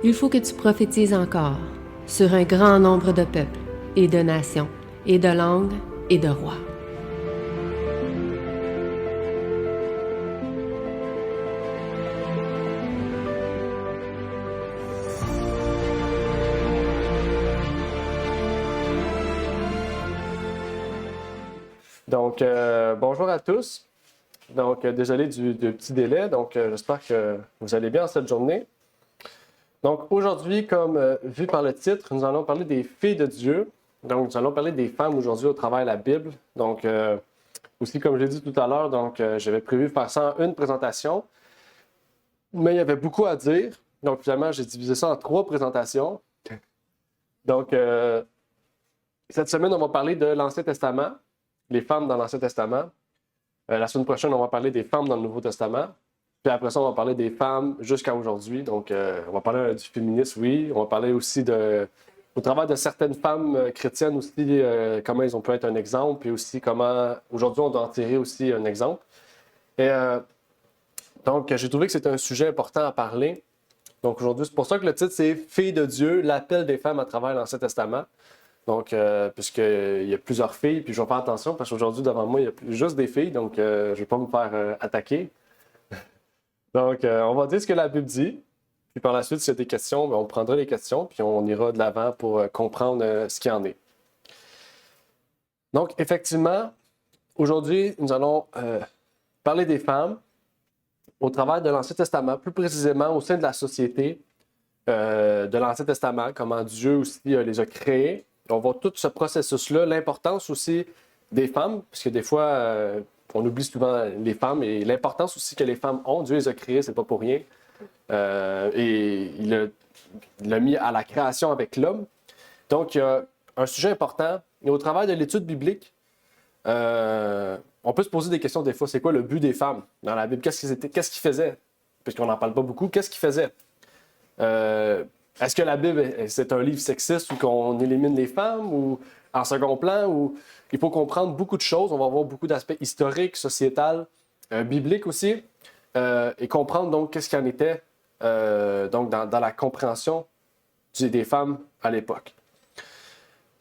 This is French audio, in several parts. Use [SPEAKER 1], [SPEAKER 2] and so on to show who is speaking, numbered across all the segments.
[SPEAKER 1] Il faut que tu prophétises encore sur un grand nombre de peuples et de nations et de langues et de rois.
[SPEAKER 2] Donc, bonjour à tous. Donc, désolé du petit délai. Donc, j'espère que vous allez bien cette journée. Donc, aujourd'hui, comme vu par le titre, nous allons parler des filles de Dieu. Donc, nous allons parler des femmes aujourd'hui au travers de la Bible. Donc, aussi, comme je l'ai dit tout à l'heure, donc j'avais prévu faire ça en une présentation. Mais il y avait beaucoup à dire. Donc, finalement, j'ai divisé ça en 3 présentations. Donc, cette semaine, on va parler de l'Ancien Testament, les femmes dans l'Ancien Testament. La semaine prochaine, on va parler des femmes dans le Nouveau Testament. Puis après ça, on va parler des femmes jusqu'à aujourd'hui. Donc, on va parler du féminisme, oui. On va parler aussi au travers de certaines femmes chrétiennes aussi, comment elles ont pu être un exemple. Puis aussi comment, aujourd'hui, on doit en tirer aussi un exemple. Et donc, j'ai trouvé que c'était un sujet important à parler. Donc, aujourd'hui, c'est pour ça que le titre, c'est « Filles de Dieu, l'appel des femmes à travers l'Ancien Testament ». Donc, puisqu'il y a plusieurs filles, puis je vais faire attention parce qu'aujourd'hui, devant moi, il y a juste des filles, donc je ne vais pas me faire attaquer. Donc, on va dire ce que la Bible dit, puis par la suite, s'il y a des questions, on prendra les questions, puis on ira de l'avant pour comprendre ce qu'il y en est. Donc, effectivement, aujourd'hui, nous allons parler des femmes au travers de l'Ancien Testament, plus précisément au sein de la société de l'Ancien Testament, comment Dieu aussi les a créées. On voit tout ce processus-là, l'importance aussi des femmes, parce que des fois, on oublie souvent les femmes et l'importance aussi que les femmes ont. Dieu les a créées, c'est pas pour rien. Et il l'a mis à la création avec l'homme. Donc, il y a un sujet important. Et au travers de l'étude biblique, on peut se poser des questions des fois. C'est quoi le but des femmes dans la Bible? Qu'est-ce qu'ils faisaient? Puisqu'on n'en parle pas beaucoup. Qu'est-ce qu'ils faisaient? Est-ce que la Bible, c'est un livre sexiste où qu'on élimine les femmes ou en second plan? Ou il faut comprendre beaucoup de choses. On va voir beaucoup d'aspects historiques, sociétals, bibliques aussi. Et comprendre donc qu'est-ce qu'il en était donc dans la compréhension des femmes à l'époque.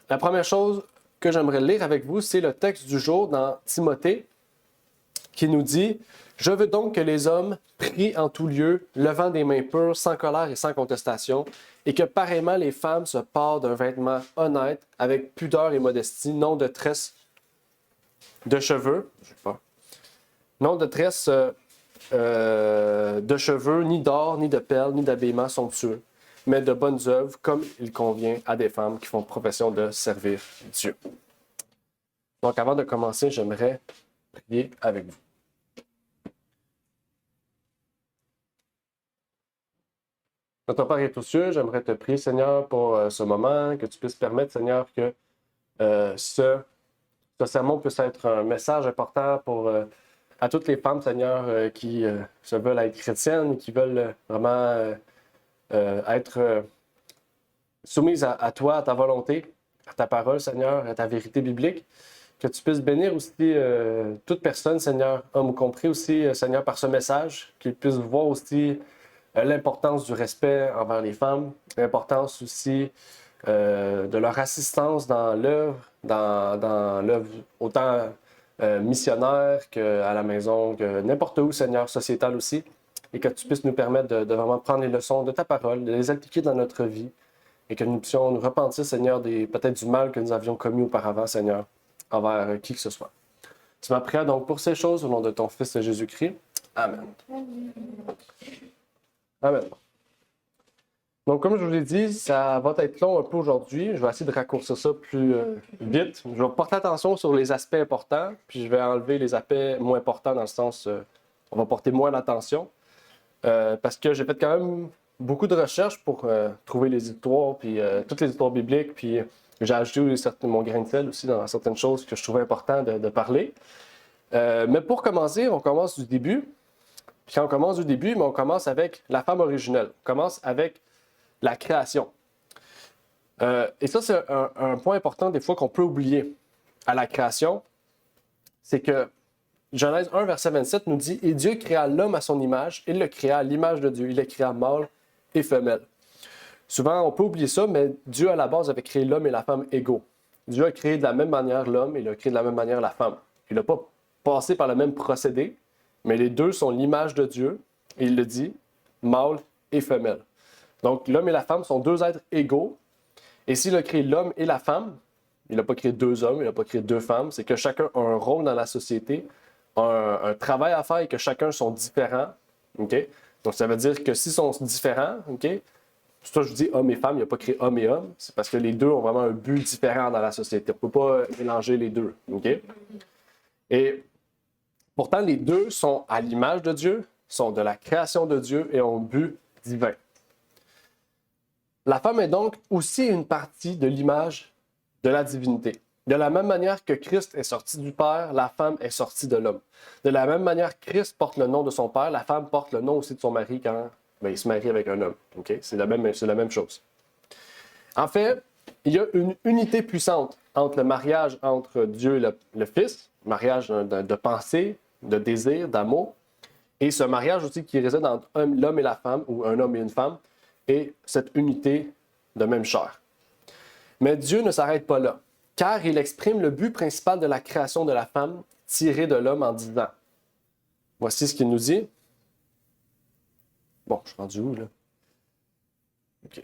[SPEAKER 2] La première chose que j'aimerais lire avec vous, c'est le texte du jour dans Timothée qui nous dit « Je veux donc que les hommes prient en tout lieu, levant des mains pures, sans colère et sans contestation, et que pareillement les femmes se parent d'un vêtement honnête, avec pudeur et modestie, non de tresses de cheveux, non de tresses de cheveux, ni d'or, ni de perles, ni d'habillement somptueux, mais de bonnes œuvres, comme il convient à des femmes qui font profession de servir Dieu. » Donc, avant de commencer, j'aimerais prier avec vous. Notre Père est aux cieux, j'aimerais te prier, Seigneur, pour ce moment, que tu puisses permettre, Seigneur, que ce sermon puisse être un message important pour à toutes les femmes, Seigneur, qui se veulent être chrétiennes, qui veulent vraiment être soumises à toi, à ta volonté, à ta parole, Seigneur, à ta vérité biblique. Que tu puisses bénir aussi toute personne, Seigneur, homme compris aussi, Seigneur, par ce message, qu'ils puissent voir aussi l'importance du respect envers les femmes, l'importance aussi de leur assistance dans l'œuvre, dans l'œuvre autant missionnaire qu'à la maison, que n'importe où, Seigneur, sociétal aussi, et que tu puisses nous permettre de vraiment prendre les leçons de ta parole, de les appliquer dans notre vie, et que nous puissions nous repentir, Seigneur, peut-être du mal que nous avions commis auparavant, Seigneur, envers qui que ce soit. Tu m'as prié donc pour ces choses au nom de ton Fils Jésus-Christ. Amen. Amen. Donc, comme je vous l'ai dit, ça va être long un peu aujourd'hui. Je vais essayer de raccourcir ça plus vite. Je vais porter attention sur les aspects importants, puis je vais enlever les aspects moins importants dans le sens on va porter moins l'attention. Parce que j'ai fait quand même beaucoup de recherches pour trouver les histoires, puis toutes les histoires bibliques, puis j'ai ajouté mon grain de sel aussi dans certaines choses que je trouvais important de parler. Mais pour commencer, on commence du début. Puis quand on commence du début, on commence avec la femme originelle. On commence avec la création. Et ça, c'est un point important des fois qu'on peut oublier à la création. C'est que Genèse 1, verset 27 nous dit « Et Dieu créa l'homme à son image, il le créa à l'image de Dieu, il le créa mâle et femelle. » Souvent, on peut oublier ça, mais Dieu, à la base, avait créé l'homme et la femme égaux. Dieu a créé de la même manière l'homme et il a créé de la même manière la femme. Il n'a pas passé par le même procédé, mais les deux sont l'image de Dieu, et il le dit, mâle et femelle. Donc, l'homme et la femme sont deux êtres égaux, et s'il a créé l'homme et la femme, il n'a pas créé deux hommes, il n'a pas créé deux femmes, c'est que chacun a un rôle dans la société, un travail à faire et que chacun sont différents. Okay? Donc, ça veut dire que s'ils sont différents, okay, c'est pour ça que je dis homme et femme, il n'a pas créé homme et homme, c'est parce que les deux ont vraiment un but différent dans la société. On ne peut pas mélanger les deux. Okay? Et pourtant, les deux sont à l'image de Dieu, sont de la création de Dieu et ont un but divin. La femme est donc aussi une partie de l'image de la divinité. De la même manière que Christ est sorti du Père, la femme est sortie de l'homme. De la même manière que Christ porte le nom de son Père, la femme porte le nom aussi de son mari quand il se marie avec un homme. Okay? C'est la même chose. En fait, il y a une unité puissante entre le mariage entre Dieu et le Fils, mariage de pensée, de désir, d'amour, et ce mariage aussi qui réside entre l'homme et la femme, ou un homme et une femme, et cette unité de même chair. Mais Dieu ne s'arrête pas là, car il exprime le but principal de la création de la femme tiré de l'homme en disant. Voici ce qu'il nous dit. Bon, je suis rendu où, là? OK.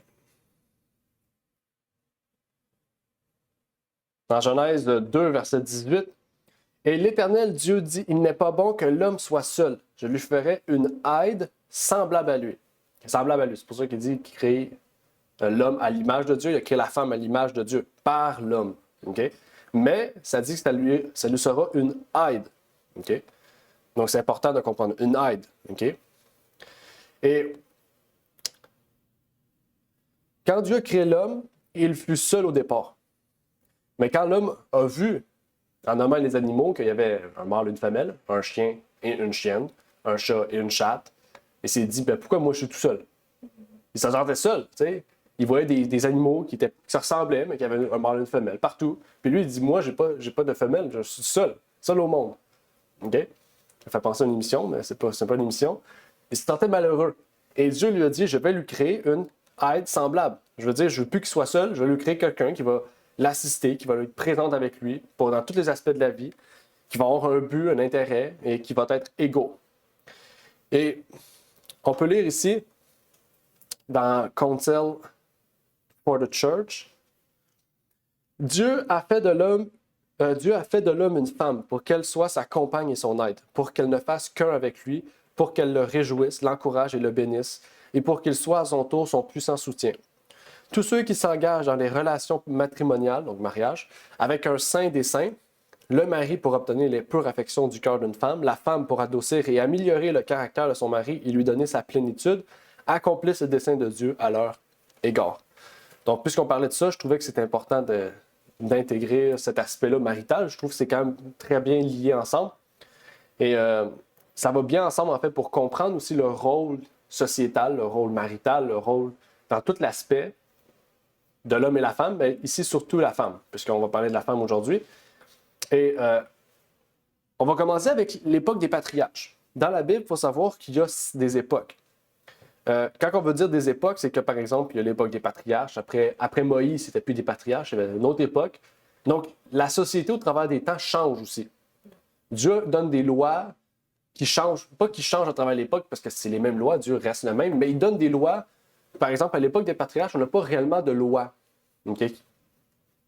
[SPEAKER 2] Dans Genèse 2, verset 18, « Et l'Éternel Dieu dit, il n'est pas bon que l'homme soit seul. Je lui ferai une aide semblable à lui. » Semblable à lui. C'est pour ça qu'il dit qu'il crée l'homme à l'image de Dieu, il a créé la femme à l'image de Dieu, par l'homme. Okay? Mais ça dit que ça lui sera une aide. Okay? Donc c'est important de comprendre. Une aide. Okay? Et quand Dieu a créé l'homme, il fut seul au départ. Mais quand l'homme a vu, en nommant les animaux, qu'il y avait un mâle et une femelle, un chien et une chienne, un chat et une chatte, il s'est dit, pourquoi moi je suis tout seul? Il se sentait seul, tu sais. Il voyait des animaux qui se ressemblaient, mais qui avaient un mâle et une femelle partout. Puis lui, il dit, moi, j'ai pas de femelle, je suis seul au monde. OK? Ça fait penser à une émission, mais c'est pas une émission. Il se sentait malheureux. Et Dieu lui a dit, je vais lui créer une aide semblable. Je veux dire, je veux plus qu'il soit seul, je vais lui créer quelqu'un qui va l'assister, qui va être présent avec lui dans tous les aspects de la vie, qui va avoir un but, un intérêt et qui va être égaux. Et on peut lire ici, dans Counsel for the Church, Dieu a fait de l'homme une femme pour qu'elle soit sa compagne et son aide, pour qu'elle ne fasse qu'un avec lui, pour qu'elle le réjouisse, l'encourage et le bénisse, et pour qu'il soit à son tour son puissant soutien. Tous ceux qui s'engagent dans les relations matrimoniales, donc mariage, avec un saint des saints, le mari pour obtenir les pures affections du cœur d'une femme, la femme pour adoucir et améliorer le caractère de son mari et lui donner sa plénitude, accomplissent le dessein de Dieu à leur égard. Donc, puisqu'on parlait de ça, je trouvais que c'était important d'intégrer cet aspect-là marital. Je trouve que c'est quand même très bien lié ensemble. Et ça va bien ensemble, en fait, pour comprendre aussi le rôle sociétal, le rôle marital, le rôle dans tout l'aspect de l'homme et la femme, mais ici surtout la femme, puisqu'on va parler de la femme aujourd'hui. Et on va commencer avec l'époque des patriarches. Dans la Bible, il faut savoir qu'il y a des époques. Quand on veut dire des époques, c'est que, par exemple, il y a l'époque des patriarches. Après Moïse, c'était plus des patriarches, il y avait une autre époque. Donc, la société au travers des temps change aussi. Dieu donne des lois qui changent, pas qui changent à travers l'époque, parce que c'est les mêmes lois, Dieu reste le même, mais il donne des lois. Par exemple, à l'époque des patriarches, on n'a pas réellement de loi. Okay?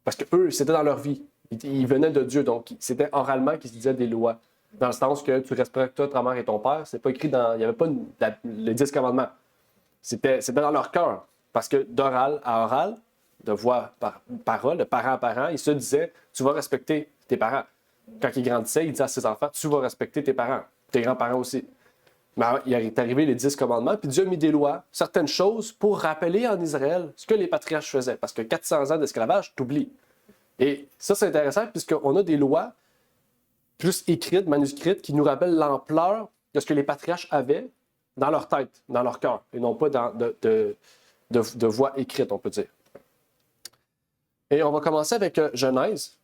[SPEAKER 2] Parce qu'eux, c'était dans leur vie. Ils venaient de Dieu, donc c'était oralement qu'ils se disaient des lois. Dans le sens que tu respectes ta mère et ton père, c'est pas écrit dans. Il n'y avait pas les 10 commandements. C'était dans leur cœur. Parce que d'oral à oral, de voix par parole, de parent à parent, ils se disaient, tu vas respecter tes parents. Quand ils grandissaient, ils disaient à ses enfants, tu vas respecter tes parents, tes grands-parents aussi. Mais il est arrivé les 10 commandements, puis Dieu a mis des lois, certaines choses, pour rappeler en Israël ce que les patriarches faisaient. Parce que 400 ans d'esclavage, t'oublies. Et ça, c'est intéressant, puisqu'on a des lois plus écrites, manuscrites, qui nous rappellent l'ampleur de ce que les patriarches avaient dans leur tête, dans leur cœur, et non pas de voix écrite, on peut dire. Et on va commencer avec Genèse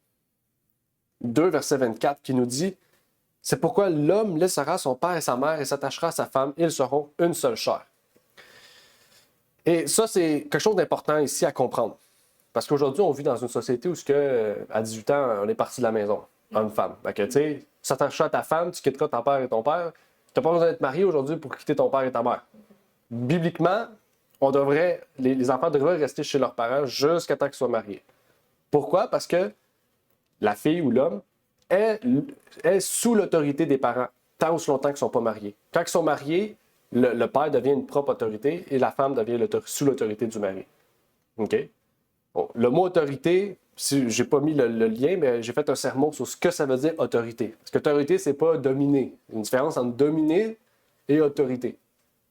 [SPEAKER 2] 2, verset 24, qui nous dit « C'est pourquoi l'homme laissera son père et sa mère et s'attachera à sa femme, et ils seront une seule chair. » Et ça, c'est quelque chose d'important ici à comprendre. Parce qu'aujourd'hui, on vit dans une société où, à 18 ans, on est parti de la maison, homme-femme. Fait que, tu sais, si tu t'attaches à ta femme, tu quitteras ton père et ton père. Tu n'as pas besoin d'être marié aujourd'hui pour quitter ton père et ta mère. Bibliquement, les enfants devraient rester chez leurs parents jusqu'à temps qu'ils soient mariés. Pourquoi? Parce que la fille ou l'homme est sous l'autorité des parents, tant ou si longtemps qu'ils ne sont pas mariés. Quand ils sont mariés, le père devient une propre autorité et la femme devient sous l'autorité du mari. OK? Bon, le mot autorité, je n'ai pas mis le lien, mais j'ai fait un sermon sur ce que ça veut dire autorité. Parce qu'autorité, c'est pas dominer. Il y a une différence entre dominer et autorité.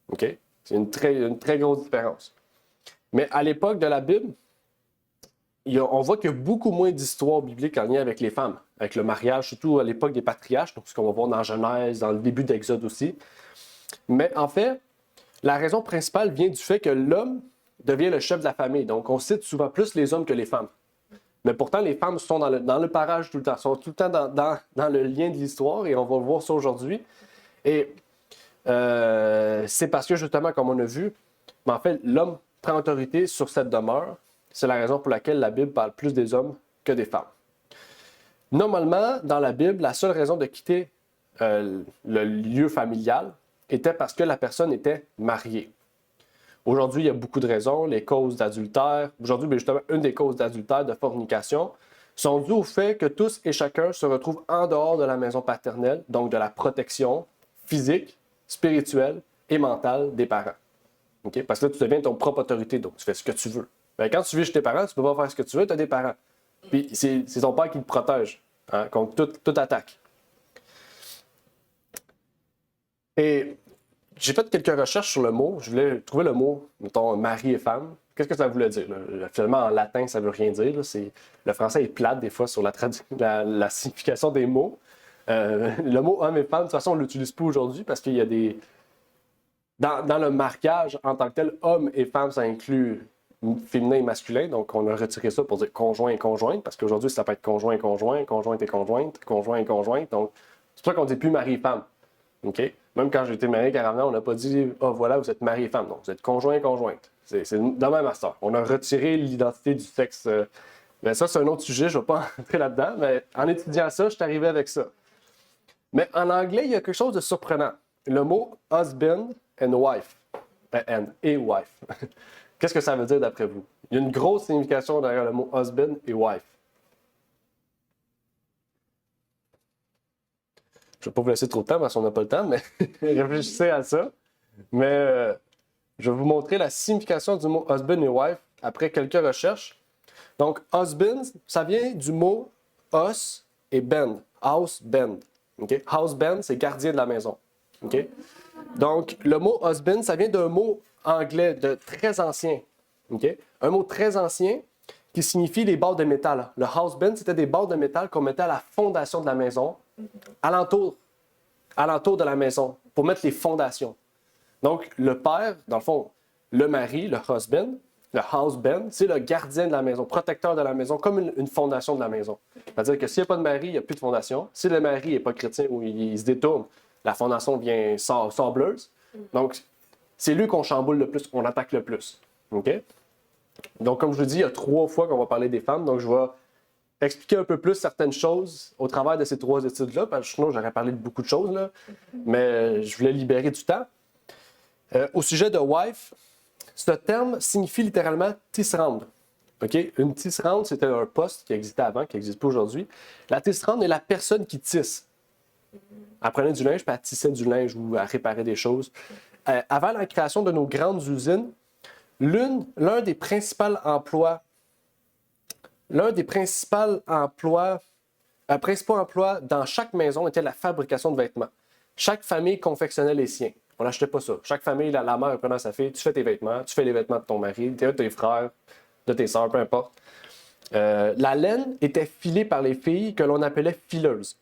[SPEAKER 2] OK? C'est une très grosse différence. Mais à l'époque de la Bible, on voit qu'il y a beaucoup moins d'histoires bibliques en lien avec les femmes, avec le mariage, surtout à l'époque des patriarches, donc ce qu'on va voir dans Genèse, dans le début d'Exode aussi. Mais en fait, la raison principale vient du fait que l'homme devient le chef de la famille. Donc, on cite souvent plus les hommes que les femmes. Mais pourtant, les femmes sont dans le parage tout le temps, sont tout le temps dans le lien de l'histoire, et on va voir ça aujourd'hui. Et c'est parce que, justement, comme on a vu, mais en fait, l'homme prend autorité sur cette demeure. C'est la raison pour laquelle la Bible parle plus des hommes que des femmes. Normalement, dans la Bible, la seule raison de quitter le lieu familial était parce que la personne était mariée. Aujourd'hui, il y a beaucoup de raisons. Les causes d'adultère, aujourd'hui, justement, une des causes d'adultère, de fornication, sont dues au fait que tous et chacun se retrouvent en dehors de la maison paternelle, donc de la protection physique, spirituelle et mentale des parents. Okay? Parce que là, tu deviens ton propre autorité, donc tu fais ce que tu veux. Mais quand tu vis chez tes parents, tu ne peux pas faire ce que tu veux, tu as des parents. Puis c'est ton père qui te protège contre toute attaque. Et j'ai fait quelques recherches sur le mot. Je voulais trouver le mot, mettons, mari et femme. Qu'est-ce que ça voulait dire? Là? Finalement, en latin, ça ne veut rien dire. Le français est plate des fois sur la signification des mots. Le mot homme et femme, de toute façon, on ne l'utilise plus aujourd'hui parce qu'il y a des... Dans le mariage en tant que tel, homme et femme, ça inclut féminin et masculin. Donc, on a retiré ça pour dire conjoint et conjointe parce qu'aujourd'hui, ça peut être conjoint et conjoint, conjointe et conjointe, conjoint et conjointe. Donc, c'est pour ça qu'on ne dit plus mari et femme. OK? Même quand j'ai été marié carrément, on n'a pas dit « Ah, voilà, vous êtes mari et femme ». Non, vous êtes conjoint et conjointe. C'est dans ma master. On a retiré l'identité du sexe. Mais ça, c'est un autre sujet, je ne vais pas entrer là-dedans. Mais en étudiant ça, je suis arrivé avec ça. Mais en anglais, il y a quelque chose de surprenant. Le mot « husband » and « wife ». Et « wife ». Qu'est-ce que ça veut dire d'après vous? Il y a une grosse signification derrière le mot « husband » et « wife ». Je ne vais pas vous laisser trop de temps parce qu'on n'a pas le temps, mais réfléchissez à ça. Mais je vais vous montrer la signification du mot husband et wife après quelques recherches. Donc, husband, ça vient du mot house et band. House band. Okay? House band, c'est gardien de la maison. Okay? Donc, le mot husband, ça vient d'un mot anglais de très ancien. Okay? Un mot très ancien qui signifie les barres de métal. Le house band, c'était des barres de métal qu'on mettait à la fondation de la maison, alentour de la maison, pour mettre les fondations. Donc, le père, dans le fond, le mari, le husband, le house band, c'est le gardien de la maison, protecteur de la maison, comme une fondation de la maison. C'est-à-dire que s'il n'y a pas de mari, il n'y a plus de fondation. Si le mari n'est pas chrétien ou il se détourne, la fondation devient sableuse. Donc, c'est lui qu'on chamboule le plus, qu'on attaque le plus. OK? Donc, comme je vous dis, il y a 3 fois qu'on va parler des femmes. Donc, je vais expliquer un peu plus certaines choses au travers de ces 3 études-là, parce que sinon, j'aurais parlé de beaucoup de choses, là, mais je voulais libérer du temps. Au sujet de wife, ce terme signifie littéralement tisserande. Okay? Une tisserande, c'était un poste qui existait avant, qui n'existe pas aujourd'hui. La tisserande est la personne qui tisse. Elle prenait du linge, puis elle tissait du linge ou elle réparait des choses. Avant la création de nos grandes usines, l'un des principaux emplois dans chaque maison était la fabrication de vêtements. Chaque famille confectionnait les siens. On n'achetait pas ça. Chaque famille, la mère prenait sa fille, tu fais tes vêtements, tu fais les vêtements de ton mari, de tes frères, de tes sœurs, peu importe. La laine était filée par les filles que l'on appelait fileuses.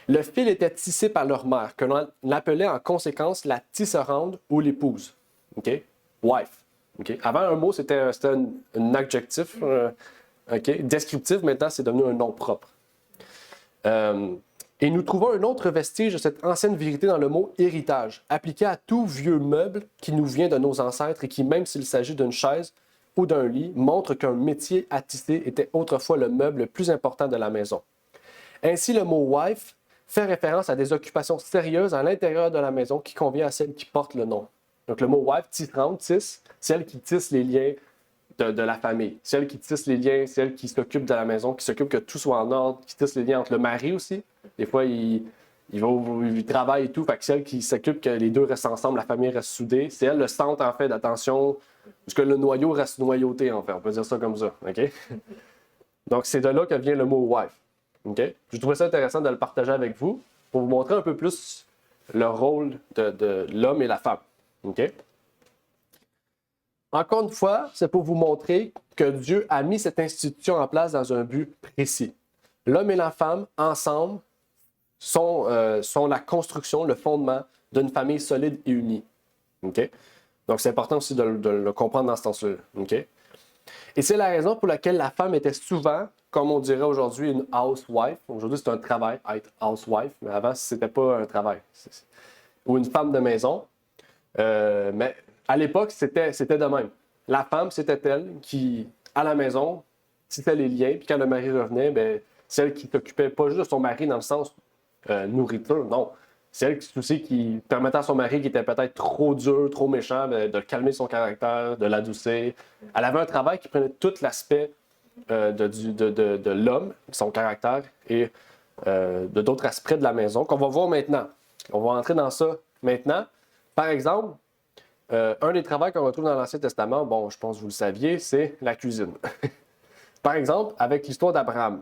[SPEAKER 2] Le fil était tissé par leur mère, que l'on appelait en conséquence la tisserande ou l'épouse. Okay? Wife. Okay? Avant, un mot, c'était un adjectif descriptif. Maintenant, c'est devenu un nom propre. Et nous trouvons un autre vestige de cette ancienne vérité dans le mot héritage, appliqué à tout vieux meuble qui nous vient de nos ancêtres et qui, même s'il s'agit d'une chaise ou d'un lit, montre qu'un métier à tisser était autrefois le meuble le plus important de la maison. Ainsi, le mot wife fait référence à des occupations sérieuses à l'intérieur de la maison qui convient à celle qui porte le nom. Donc le mot wife, tissante, tisse, celle qui tisse les liens de la famille. Celle qui tisse les liens, celle qui s'occupe de la maison, qui s'occupe que tout soit en ordre, qui tisse les liens entre le mari aussi. Des fois, il travaille et tout, fait que celle qui s'occupe que les deux restent ensemble, la famille reste soudée, c'est elle le centre en fait d'attention, parce que le noyau reste noyauté en fait, on peut dire ça comme ça. OK? Donc c'est de là que vient le mot wife. OK? Je trouvais ça intéressant de le partager avec vous pour vous montrer un peu plus le rôle de l'homme et la femme. OK? Encore une fois, c'est pour vous montrer que Dieu a mis cette institution en place dans un but précis. L'homme et la femme, ensemble, sont la construction, le fondement d'une famille solide et unie. Okay? Donc, c'est important aussi de le comprendre dans ce sens-là. Okay? Et c'est la raison pour laquelle la femme était souvent, comme on dirait aujourd'hui, une housewife. Aujourd'hui, c'est un travail, être housewife, mais avant, c'était pas un travail. Ou une femme de maison. Mais à l'époque, c'était de même. La femme, c'était elle qui, à la maison, tissait les liens, puis quand le mari revenait, bien, celle qui s'occupait pas juste de son mari dans le sens nourriture, non. C'est elle aussi qui permettait à son mari qui était peut-être trop dur, trop méchant, de calmer son caractère, de l'adoucir. Elle avait un travail qui prenait tout l'aspect de l'homme, son caractère, et de d'autres aspects de la maison qu'on va voir maintenant. On va entrer dans ça maintenant. Par exemple, un des travaux qu'on retrouve dans l'Ancien Testament, bon, je pense que vous le saviez, c'est la cuisine. Par exemple, avec l'histoire d'Abraham.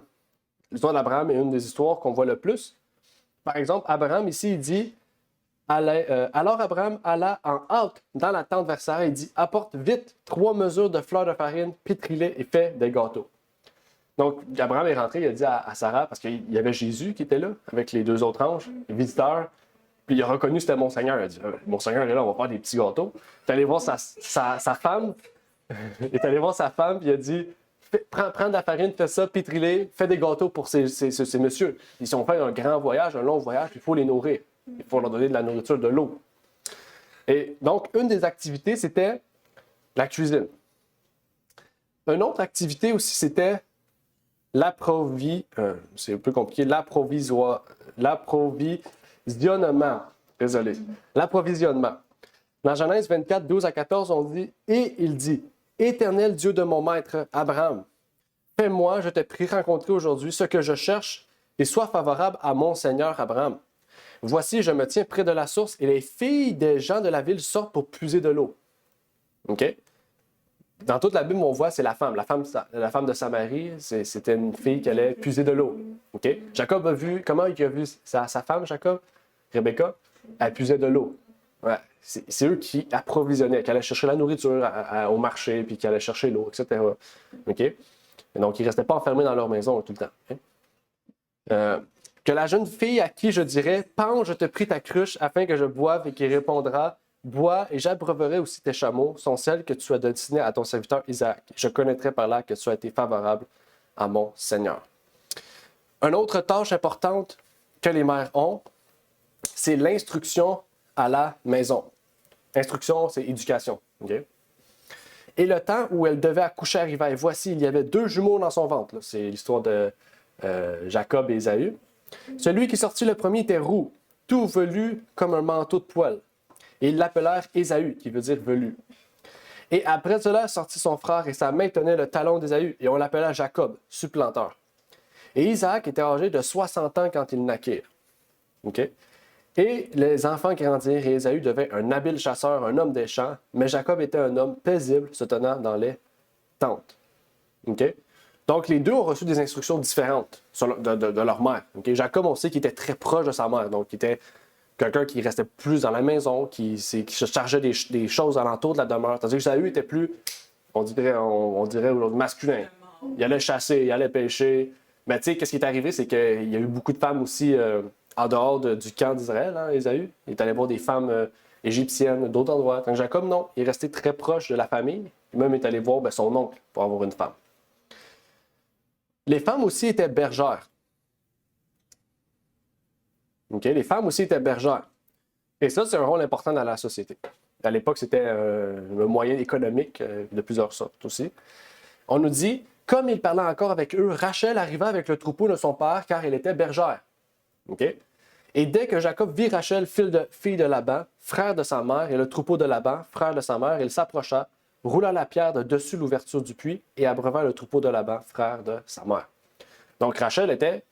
[SPEAKER 2] L'histoire d'Abraham est une des histoires qu'on voit le plus. Par exemple, Abraham, ici, il dit alors Abraham alla en hâte dans la tente vers Sarah et dit apporte vite 3 mesures de fleur de farine, pétris-les et fais des gâteaux. Donc, Abraham est rentré, il a dit à Sarah, parce qu'il y avait Jésus qui était là, avec les 2 autres anges, les visiteurs. Puis il a reconnu que c'était mon Seigneur. Il a dit mon Seigneur est là, on va faire des petits gâteaux. Il est allé voir sa femme. Il est allé voir sa femme, puis il a dit prends de la farine, fais ça, pétris-les, fais des gâteaux pour ces messieurs. Ils ont fait un grand voyage, un long voyage, il faut les nourrir. Il faut leur donner de la nourriture, de l'eau. Et donc, une des activités, c'était la cuisine. Une autre activité aussi, c'était c'est un peu compliqué, l'approvisionnement. Désolé. L'approvisionnement. Dans Genèse 24, 12 à 14, on dit « Et il dit, Éternel Dieu de mon maître Abraham, fais-moi, je te prie, rencontrer aujourd'hui ce que je cherche et sois favorable à mon Seigneur Abraham. Voici, je me tiens près de la source et les filles des gens de la ville sortent pour puiser de l'eau. » OK? Dans toute la Bible, on voit, c'est la femme. La femme de Samarie, c'était une fille qui allait puiser de l'eau. OK? Jacob a vu, comment il a vu sa femme, Jacob? Rebecca, elle puisait de l'eau. Ouais, c'est eux qui approvisionnaient, qui allaient chercher la nourriture au marché, puis qui allaient chercher l'eau, etc. OK? Et donc, ils ne restaient pas enfermés dans leur maison tout le temps. Okay? Que la jeune fille à qui je dirais « Penche, je te prie ta cruche, afin que je boive » et qui répondra « Bois, et j'abreuverai aussi tes chameaux, sont celles que tu as destinées à ton serviteur Isaac. Je connaîtrai par là que tu as été favorable à mon Seigneur. » Une autre tâche importante que les mères ont, c'est l'instruction à la maison. Instruction, c'est éducation. Okay? Et le temps où elle devait accoucher arrivait. Voici, il y avait 2 jumeaux dans son ventre. Là. C'est l'histoire de Jacob et Ésaü. Celui qui sortit le premier était roux, tout velu comme un manteau de poil. Et ils l'appelèrent Ésaü, qui veut dire velu. Et après cela sortit son frère, et sa main tenait le talon d'Ésaü, et on l'appela Jacob, supplanteur. Et Isaac était âgé de 60 ans quand ils naquirent. Okay? Et les enfants grandirent, et Ésaü devint un habile chasseur, un homme des champs, mais Jacob était un homme paisible, se tenant dans les tentes. Okay? Donc, les deux ont reçu des instructions différentes de leur mère. Okay? Jacob, on sait qu'il était très proche de sa mère, donc il était quelqu'un qui restait plus dans la maison, qui se chargeait des choses alentour de la demeure. Tandis que Ésaü était plus, on dirait aujourd'hui, masculin. Il allait chasser, il allait pêcher. Mais tu sais, qu'est-ce qui est arrivé, c'est qu'il y a eu beaucoup de femmes aussi en dehors du camp d'Israël, hein, Ésaü. Il est allé voir des femmes égyptiennes d'autres endroits. Tandis que Jacob, non, il est resté très proche de la famille. Même est allé voir son oncle pour avoir une femme. Les femmes aussi étaient bergères. Okay? Les femmes aussi étaient bergères. Et ça, c'est un rôle important dans la société. À l'époque, c'était un moyen économique de plusieurs sortes aussi. On nous dit, comme il parlait encore avec eux, Rachel arriva avec le troupeau de son père, car elle était bergère. Okay? Et dès que Jacob vit Rachel, fille de Laban, frère de sa mère, et le troupeau de Laban, frère de sa mère, il s'approcha, roula la pierre de dessus l'ouverture du puits et abreuva le troupeau de Laban, frère de sa mère. Donc Rachel était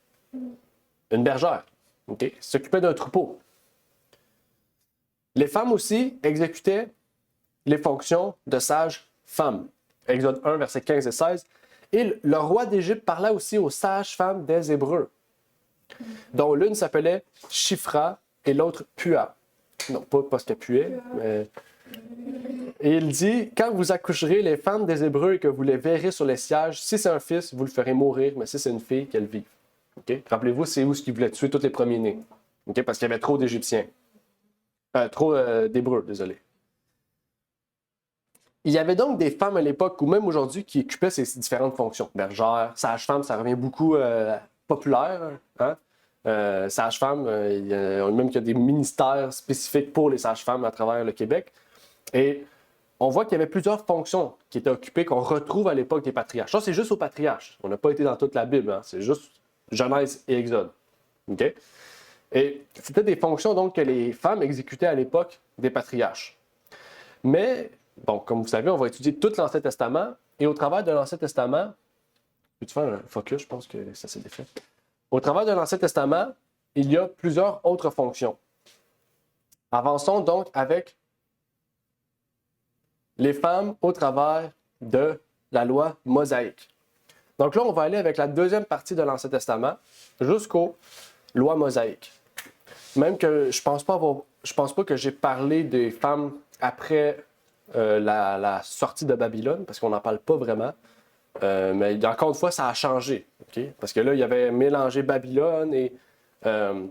[SPEAKER 2] une bergère, okay? S'occupait d'un troupeau. Les femmes aussi exécutaient les fonctions de sages-femmes. Exode 1, versets 15 et 16. Et le roi d'Égypte parla aussi aux sages-femmes des Hébreux, dont l'une s'appelait Shifra et l'autre Pua. Non, pas parce qu'elle puait, mais... Et il dit, quand vous accoucherez les femmes des Hébreux et que vous les verrez sur les sièges, si c'est un fils, vous le ferez mourir, mais si c'est une fille, qu'elle vive. Okay? Rappelez-vous, c'est où ce qu'ils voulaient tuer tous les premiers-nés. Okay? Parce qu'il y avait trop d'Égyptiens. Trop d'Hébreux, désolé. Il y avait donc des femmes à l'époque, ou même aujourd'hui, qui occupaient ces différentes fonctions. Bergère, sage-femme, ça revient beaucoup populaire. Hein? Sage-femme, même qu'il y a des ministères spécifiques pour les sages-femmes à travers le Québec. Et on voit qu'il y avait plusieurs fonctions qui étaient occupées, qu'on retrouve à l'époque des patriarches. Ça, c'est juste aux patriarches. On n'a pas été dans toute la Bible, hein? C'est juste Genèse et Exode. Okay? Et c'était des fonctions donc que les femmes exécutaient à l'époque des patriarches. Mais, bon, comme vous savez, on va étudier tout l'Ancien Testament. Et au travers de l'Ancien Testament, peux-tu faire un focus? Je pense que ça s'est défait. Au travers de l'Ancien Testament, il y a plusieurs autres fonctions. Avançons donc avec les femmes au travers de la loi mosaïque. Donc là, on va aller avec la deuxième partie de l'Ancien Testament jusqu'aux lois mosaïques. Même que je pense pas que j'ai parlé des femmes après la sortie de Babylone, parce qu'on n'en parle pas vraiment. Mais encore une fois, ça a changé. Okay? Parce que là, il y avait mélangé Babylone et... non,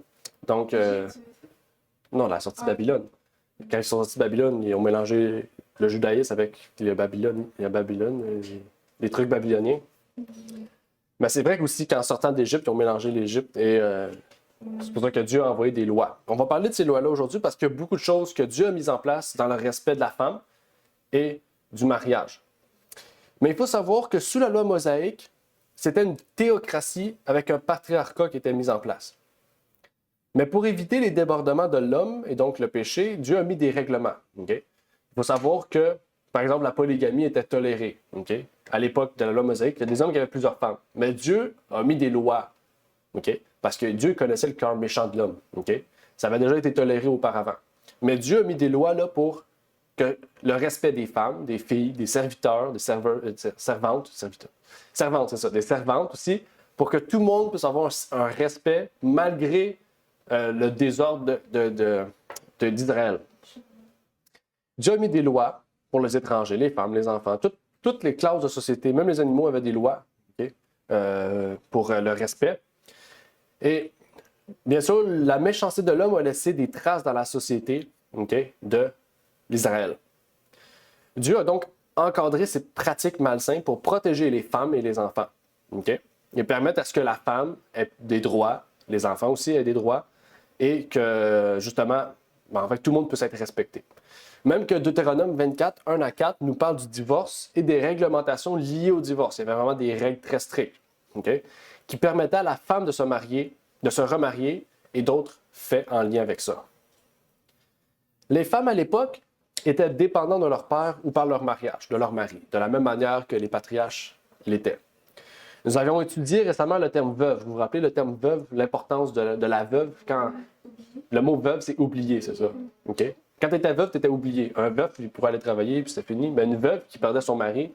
[SPEAKER 2] la sortie de Babylone. Quand ils sont sortis de Babylone, ils ont mélangé le judaïsme avec les trucs babyloniens. Mais c'est vrai qu'aussi, qu'en sortant d'Égypte, ils ont mélangé l'Égypte et c'est pour ça que Dieu a envoyé des lois. On va parler de ces lois-là aujourd'hui parce qu'il y a beaucoup de choses que Dieu a mises en place dans le respect de la femme et du mariage. Mais il faut savoir que sous la loi mosaïque, c'était une théocratie avec un patriarcat qui était mis en place. Mais pour éviter les débordements de l'homme et donc le péché, Dieu a mis des règlements. Okay? Il faut savoir que, par exemple, la polygamie était tolérée. Okay? À l'époque de la loi mosaïque, il y a des hommes qui avaient plusieurs femmes. Mais Dieu a mis des lois. Okay? Parce que Dieu connaissait le cœur méchant de l'homme. Okay? Ça avait déjà été toléré auparavant. Mais Dieu a mis des lois là pour que le respect des femmes, des filles, des serviteurs, des servantes, c'est ça, des servantes aussi, pour que tout le monde puisse avoir un respect malgré le désordre d'Israël. Dieu a mis des lois pour les étrangers, les femmes, les enfants, toutes les classes de société, même les animaux avaient des lois okay, pour le respect. Et bien sûr, la méchanceté de l'homme a laissé des traces dans la société okay, de l'Israël. Dieu a donc encadré ces pratiques malsaines pour protéger les femmes et les enfants. Okay? Et permettre à ce que la femme ait des droits, les enfants aussi aient des droits, et que, justement, en fait, tout le monde puisse être respecté. Même que Deutéronome 24, 1 à 4, nous parle du divorce et des réglementations liées au divorce. Il y avait vraiment des règles très strictes, okay, qui permettaient à la femme de se marier, de se remarier, et d'autres faits en lien avec ça. Les femmes à l'époque étaient dépendantes de leur père ou par leur mariage, de leur mari, de la même manière que les patriarches l'étaient. Nous avions étudié récemment le terme veuve. Vous vous rappelez le terme veuve, l'importance de la veuve? Quand le mot veuve, c'est oublier, c'est ça. Okay? Quand tu étais veuve, tu étais oublié. Un veuf, il pourrait aller travailler, puis c'est fini. Mais une veuve qui perdait son mari,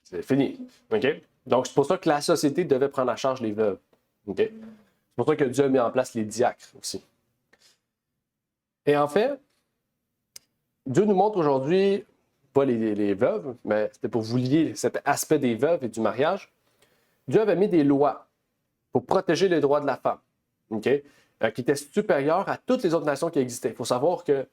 [SPEAKER 2] c'est fini. Okay? Donc, c'est pour ça que la société devait prendre en charge les veuves. Okay? C'est pour ça que Dieu a mis en place les diacres aussi. Et en fait, Dieu nous montre aujourd'hui, pas les veuves, mais c'était pour vous lier cet aspect des veuves et du mariage. Dieu avait mis des lois pour protéger les droits de la femme, okay? Qui étaient supérieurs à toutes les autres nations qui existaient. Il faut savoir qu'il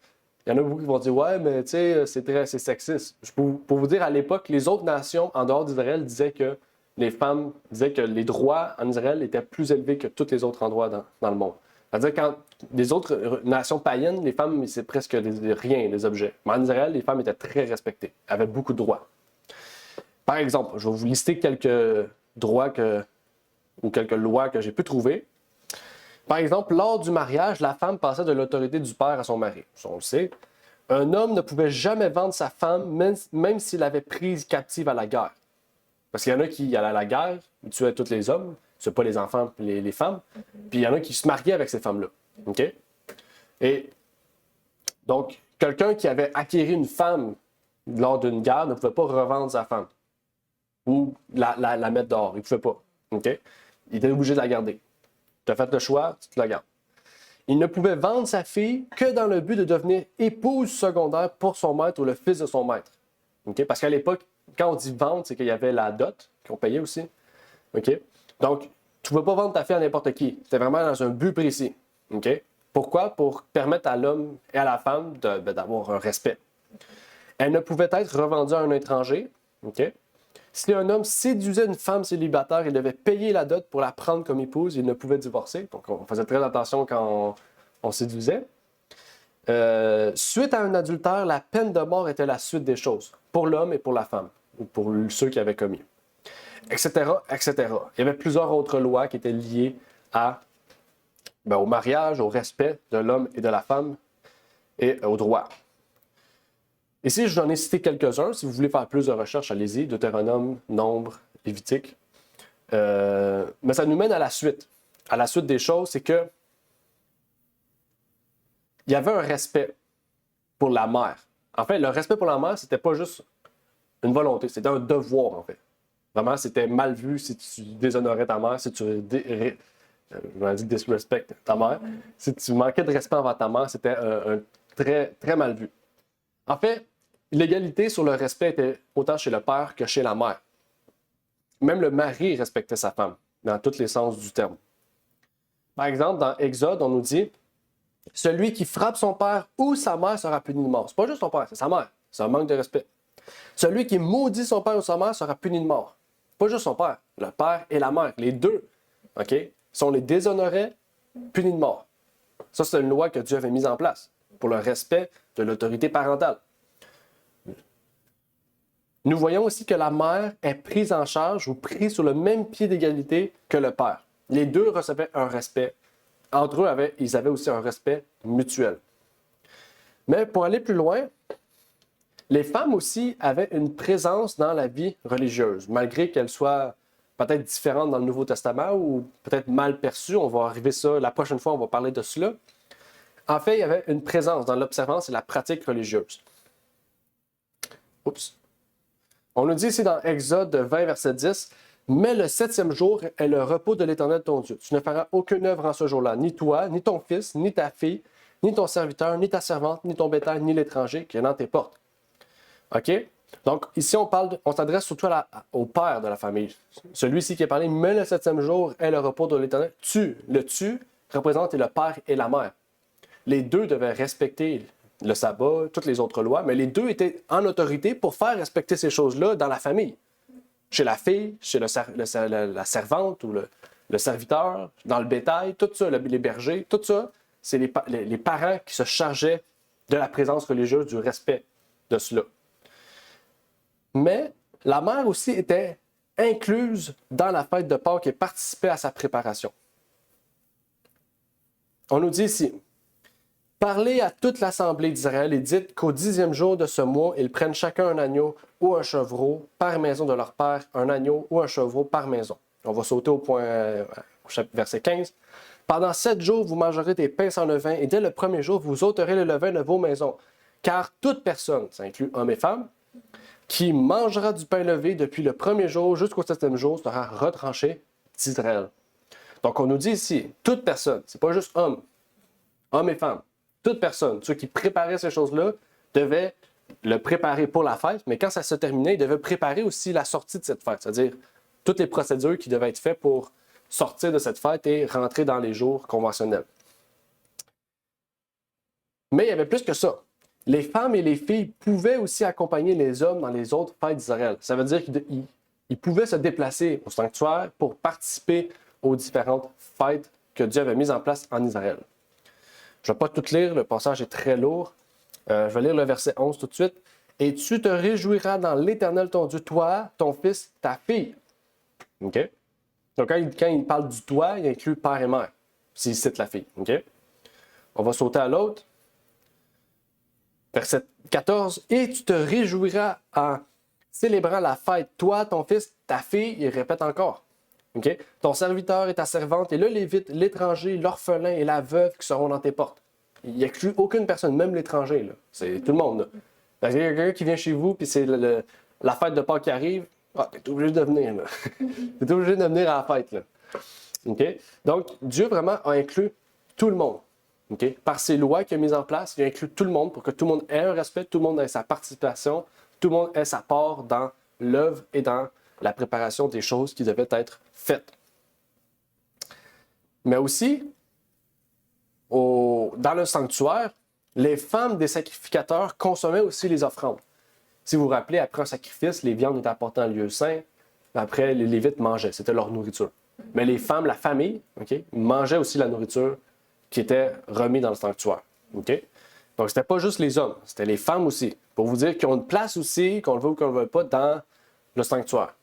[SPEAKER 2] y en a beaucoup qui vont dire « Ouais, mais tu sais, c'est sexiste. » Pour vous dire, à l'époque, les autres nations en dehors d'Israël disaient que les femmes disaient que les droits en Israël étaient plus élevés que tous les autres endroits dans le monde. C'est-à-dire, quand les autres nations païennes, les femmes, c'est presque rien, des objets. Mais en Israël, les femmes étaient très respectées, avaient beaucoup de droits. Par exemple, je vais vous lister quelques droits ou quelques lois que j'ai pu trouver. Par exemple, lors du mariage, la femme passait de l'autorité du père à son mari. Ça, on le sait. Un homme ne pouvait jamais vendre sa femme, même s'il l'avait prise captive à la guerre. Parce qu'il y en a qui allaient à la guerre, ils tuaient tous les hommes, ils tuaient pas les enfants et les femmes. Puis il y en a qui se mariaient avec ces femmes-là. OK? Et donc, quelqu'un qui avait acquis une femme lors d'une guerre ne pouvait pas revendre sa femme ou la mettre dehors. Il ne pouvait pas. OK? Il était obligé de la garder. Tu as fait le choix, tu te la gardes. Il ne pouvait vendre sa fille que dans le but de devenir épouse secondaire pour son maître ou le fils de son maître. Okay? Parce qu'à l'époque, quand on dit vendre, c'est qu'il y avait la dot qu'on payait aussi. Okay? Donc, tu ne pouvais pas vendre ta fille à n'importe qui. C'était vraiment dans un but précis. Okay? Pourquoi? Pour permettre à l'homme et à la femme d'avoir un respect. Elle ne pouvait être revendue à un étranger. Okay? Si un homme séduisait une femme célibataire, il devait payer la dot pour la prendre comme épouse. Il ne pouvait divorcer. Donc, on faisait très attention quand on séduisait. Suite à un adultère, la peine de mort était la suite des choses, pour l'homme et pour la femme, ou pour ceux qui avaient commis, etc., etc. Il y avait plusieurs autres lois qui étaient liées au mariage, au respect de l'homme et de la femme et au droit. Ici, je vous en ai cité quelques-uns. Si vous voulez faire plus de recherches, allez-y. Deutéronome, Nombre, Lévitique. Mais ça nous mène à la suite. À la suite des choses, c'est que il y avait un respect pour la mère. En fait, le respect pour la mère, c'était pas juste une volonté, c'était un devoir, en fait. Vraiment, c'était mal vu si tu déshonorais ta mère, si tu disrespect ta mère. Si tu manquais de respect envers ta mère, c'était très, très mal vu. En fait, l'égalité sur le respect était autant chez le père que chez la mère. Même le mari respectait sa femme, dans tous les sens du terme. Par exemple, dans Exode, on nous dit « Celui qui frappe son père ou sa mère sera puni de mort. » C'est pas juste son père, c'est sa mère. C'est un manque de respect. Celui qui maudit son père ou sa mère sera puni de mort. Pas juste son père, le père et la mère, les deux. OK? Si on les déshonorait, punis de mort. Ça, c'est une loi que Dieu avait mise en place pour le respect de l'autorité parentale. Nous voyons aussi que la mère est prise en charge ou prise sur le même pied d'égalité que le père. Les deux recevaient un respect. Entre eux, ils avaient aussi un respect mutuel. Mais pour aller plus loin, les femmes aussi avaient une présence dans la vie religieuse, malgré qu'elles soient peut-être différentes dans le Nouveau Testament ou peut-être mal perçues. On va arriver ça, la prochaine fois, on va parler de cela. En fait, il y avait une présence dans l'observance et la pratique religieuse. Oups. On nous dit ici dans Exode 20, verset 10, « Mais le 7e jour est le repos de l'Éternel ton Dieu. Tu ne feras aucune œuvre en ce jour-là, ni toi, ni ton fils, ni ta fille, ni ton serviteur, ni ta servante, ni ton bétail, ni l'étranger qui est dans tes portes. » OK? Donc, ici, on s'adresse surtout au père de la famille. Celui-ci qui est parlé, « Mais le 7e jour est le repos de l'Éternel. » Le tu représente le père et la mère. Les deux devaient respecter le sabbat, toutes les autres lois, mais les deux étaient en autorité pour faire respecter ces choses-là dans la famille. Chez la fille, chez la servante ou le serviteur, dans le bétail, tout ça, les bergers, tout ça, c'est les parents qui se chargeaient de la présence religieuse, du respect de cela. Mais la mère aussi était incluse dans la fête de Pâques et participait à sa préparation. On nous dit ici, « Parlez à toute l'assemblée d'Israël et dites qu'au 10e jour de ce mois, ils prennent chacun un agneau ou un chevreau par maison de leur père, un agneau ou un chevreau par maison. » On va sauter au verset 15. « Pendant 7 jours, vous mangerez des pains sans levain et dès le premier jour, vous ôterez le levain de vos maisons. Car toute personne, ça inclut hommes et femmes, qui mangera du pain levé depuis le premier jour jusqu'au 7e jour sera retranché d'Israël. » Donc on nous dit ici, toute personne, c'est pas juste hommes et femmes, toute personne, ceux qui préparaient ces choses-là, devaient le préparer pour la fête, mais quand ça se terminait, ils devaient préparer aussi la sortie de cette fête, c'est-à-dire toutes les procédures qui devaient être faites pour sortir de cette fête et rentrer dans les jours conventionnels. Mais il y avait plus que ça. Les femmes et les filles pouvaient aussi accompagner les hommes dans les autres fêtes d'Israël. Ça veut dire qu'ils pouvaient se déplacer au sanctuaire pour participer aux différentes fêtes que Dieu avait mises en place en Israël. Je ne vais pas tout lire, le passage est très lourd. Je vais lire le verset 11 tout de suite. « Et tu te réjouiras dans l'Éternel ton Dieu, toi, ton fils, ta fille. » OK? Donc, quand il parle du toi, il inclut père et mère, s'il cite la fille. OK? On va sauter à l'autre. Verset 14. « Et tu te réjouiras en célébrant la fête, toi, ton fils, ta fille. » Il répète encore. Okay? « Ton serviteur et ta servante, et le Lévite, l'étranger, l'orphelin et la veuve qui seront dans tes portes. » Il n'y exclut aucune personne, même l'étranger. Là. C'est tout le monde. Là. Il y a quelqu'un qui vient chez vous, puis c'est la fête de Pâques qui arrive. Ah, tu es obligé de venir. Tu es obligé de venir à la fête. Là. Okay? Donc, Dieu vraiment a inclus tout le monde. Okay? Par ses lois qu'il a mises en place, il a inclus tout le monde pour que tout le monde ait un respect, tout le monde ait sa participation, tout le monde ait sa part dans l'œuvre et dans la préparation des choses qui devaient être faites. Mais aussi, dans le sanctuaire, les femmes des sacrificateurs consommaient aussi les offrandes. Si vous vous rappelez, après un sacrifice, les viandes étaient apportées en lieu saint. Après, les Lévites mangeaient. C'était leur nourriture. Mais les femmes, la famille, okay, mangeaient aussi la nourriture qui était remise dans le sanctuaire. Okay? Donc, c'était pas juste les hommes, c'était les femmes aussi. Pour vous dire qu'ils ont une place aussi, qu'on le veut ou qu'on ne le veut pas, dans le sanctuaire.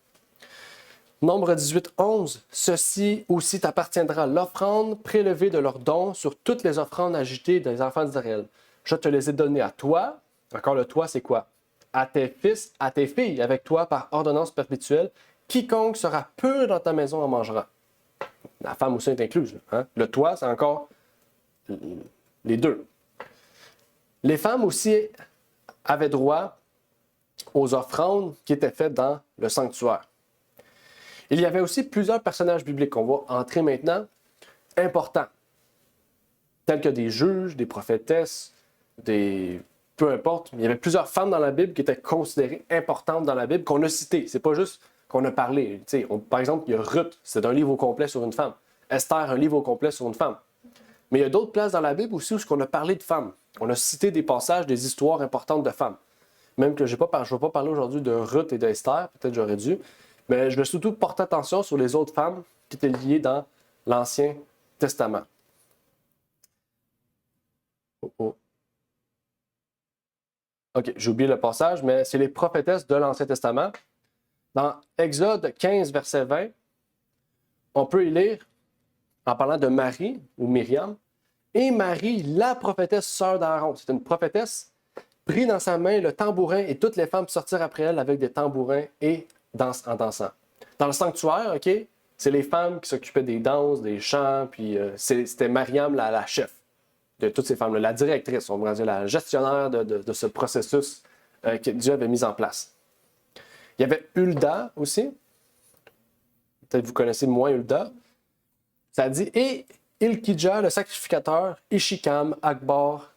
[SPEAKER 2] Nombre 18, 11. « Ceci aussi t'appartiendra, l'offrande prélevée de leurs dons sur toutes les offrandes agitées des enfants d'Israël. Je te les ai données à toi. » Encore le toi, c'est quoi? « À tes fils, à tes filles, avec toi par ordonnance perpétuelle. Quiconque sera peu dans ta maison en mangera. » La femme aussi est incluse. Hein? Le toi, c'est encore les deux. Les femmes aussi avaient droit aux offrandes qui étaient faites dans le sanctuaire. Il y avait aussi plusieurs personnages bibliques qu'on va entrer maintenant, importants, tels que des juges, des prophétesses, peu importe. Il y avait plusieurs femmes dans la Bible qui étaient considérées importantes dans la Bible, qu'on a citées. C'est pas juste qu'on a parlé. Par exemple, il y a Ruth, c'est un livre au complet sur une femme. Esther, un livre au complet sur une femme. Mais il y a d'autres places dans la Bible aussi où on a parlé de femmes. On a cité des passages, des histoires importantes de femmes. Même que je ne vais pas parler aujourd'hui de Ruth et d'Esther, peut-être j'aurais dû. Mais je vais surtout porter attention sur les autres femmes qui étaient liées dans l'Ancien Testament. OK, j'ai oublié le passage, mais c'est les prophétesses de l'Ancien Testament. Dans Exode 15, verset 20, on peut y lire, en parlant de Marie, ou Myriam, « Et Marie, la prophétesse sœur d'Aaron. » C'est une prophétesse, prit dans sa main le tambourin, et toutes les femmes sortirent après elle avec des tambourins et en dansant. Dans le sanctuaire, OK, c'est les femmes qui s'occupaient des danses, des chants, puis c'était Mariam, la chef de toutes ces femmes-là, la directrice, on pourrait dire la gestionnaire de ce processus que Dieu avait mis en place. Il y avait Hulda aussi. Peut-être vous connaissez moins Hulda. Ça dit, et Ilkidja, le sacrificateur, Ishikam, Akbar,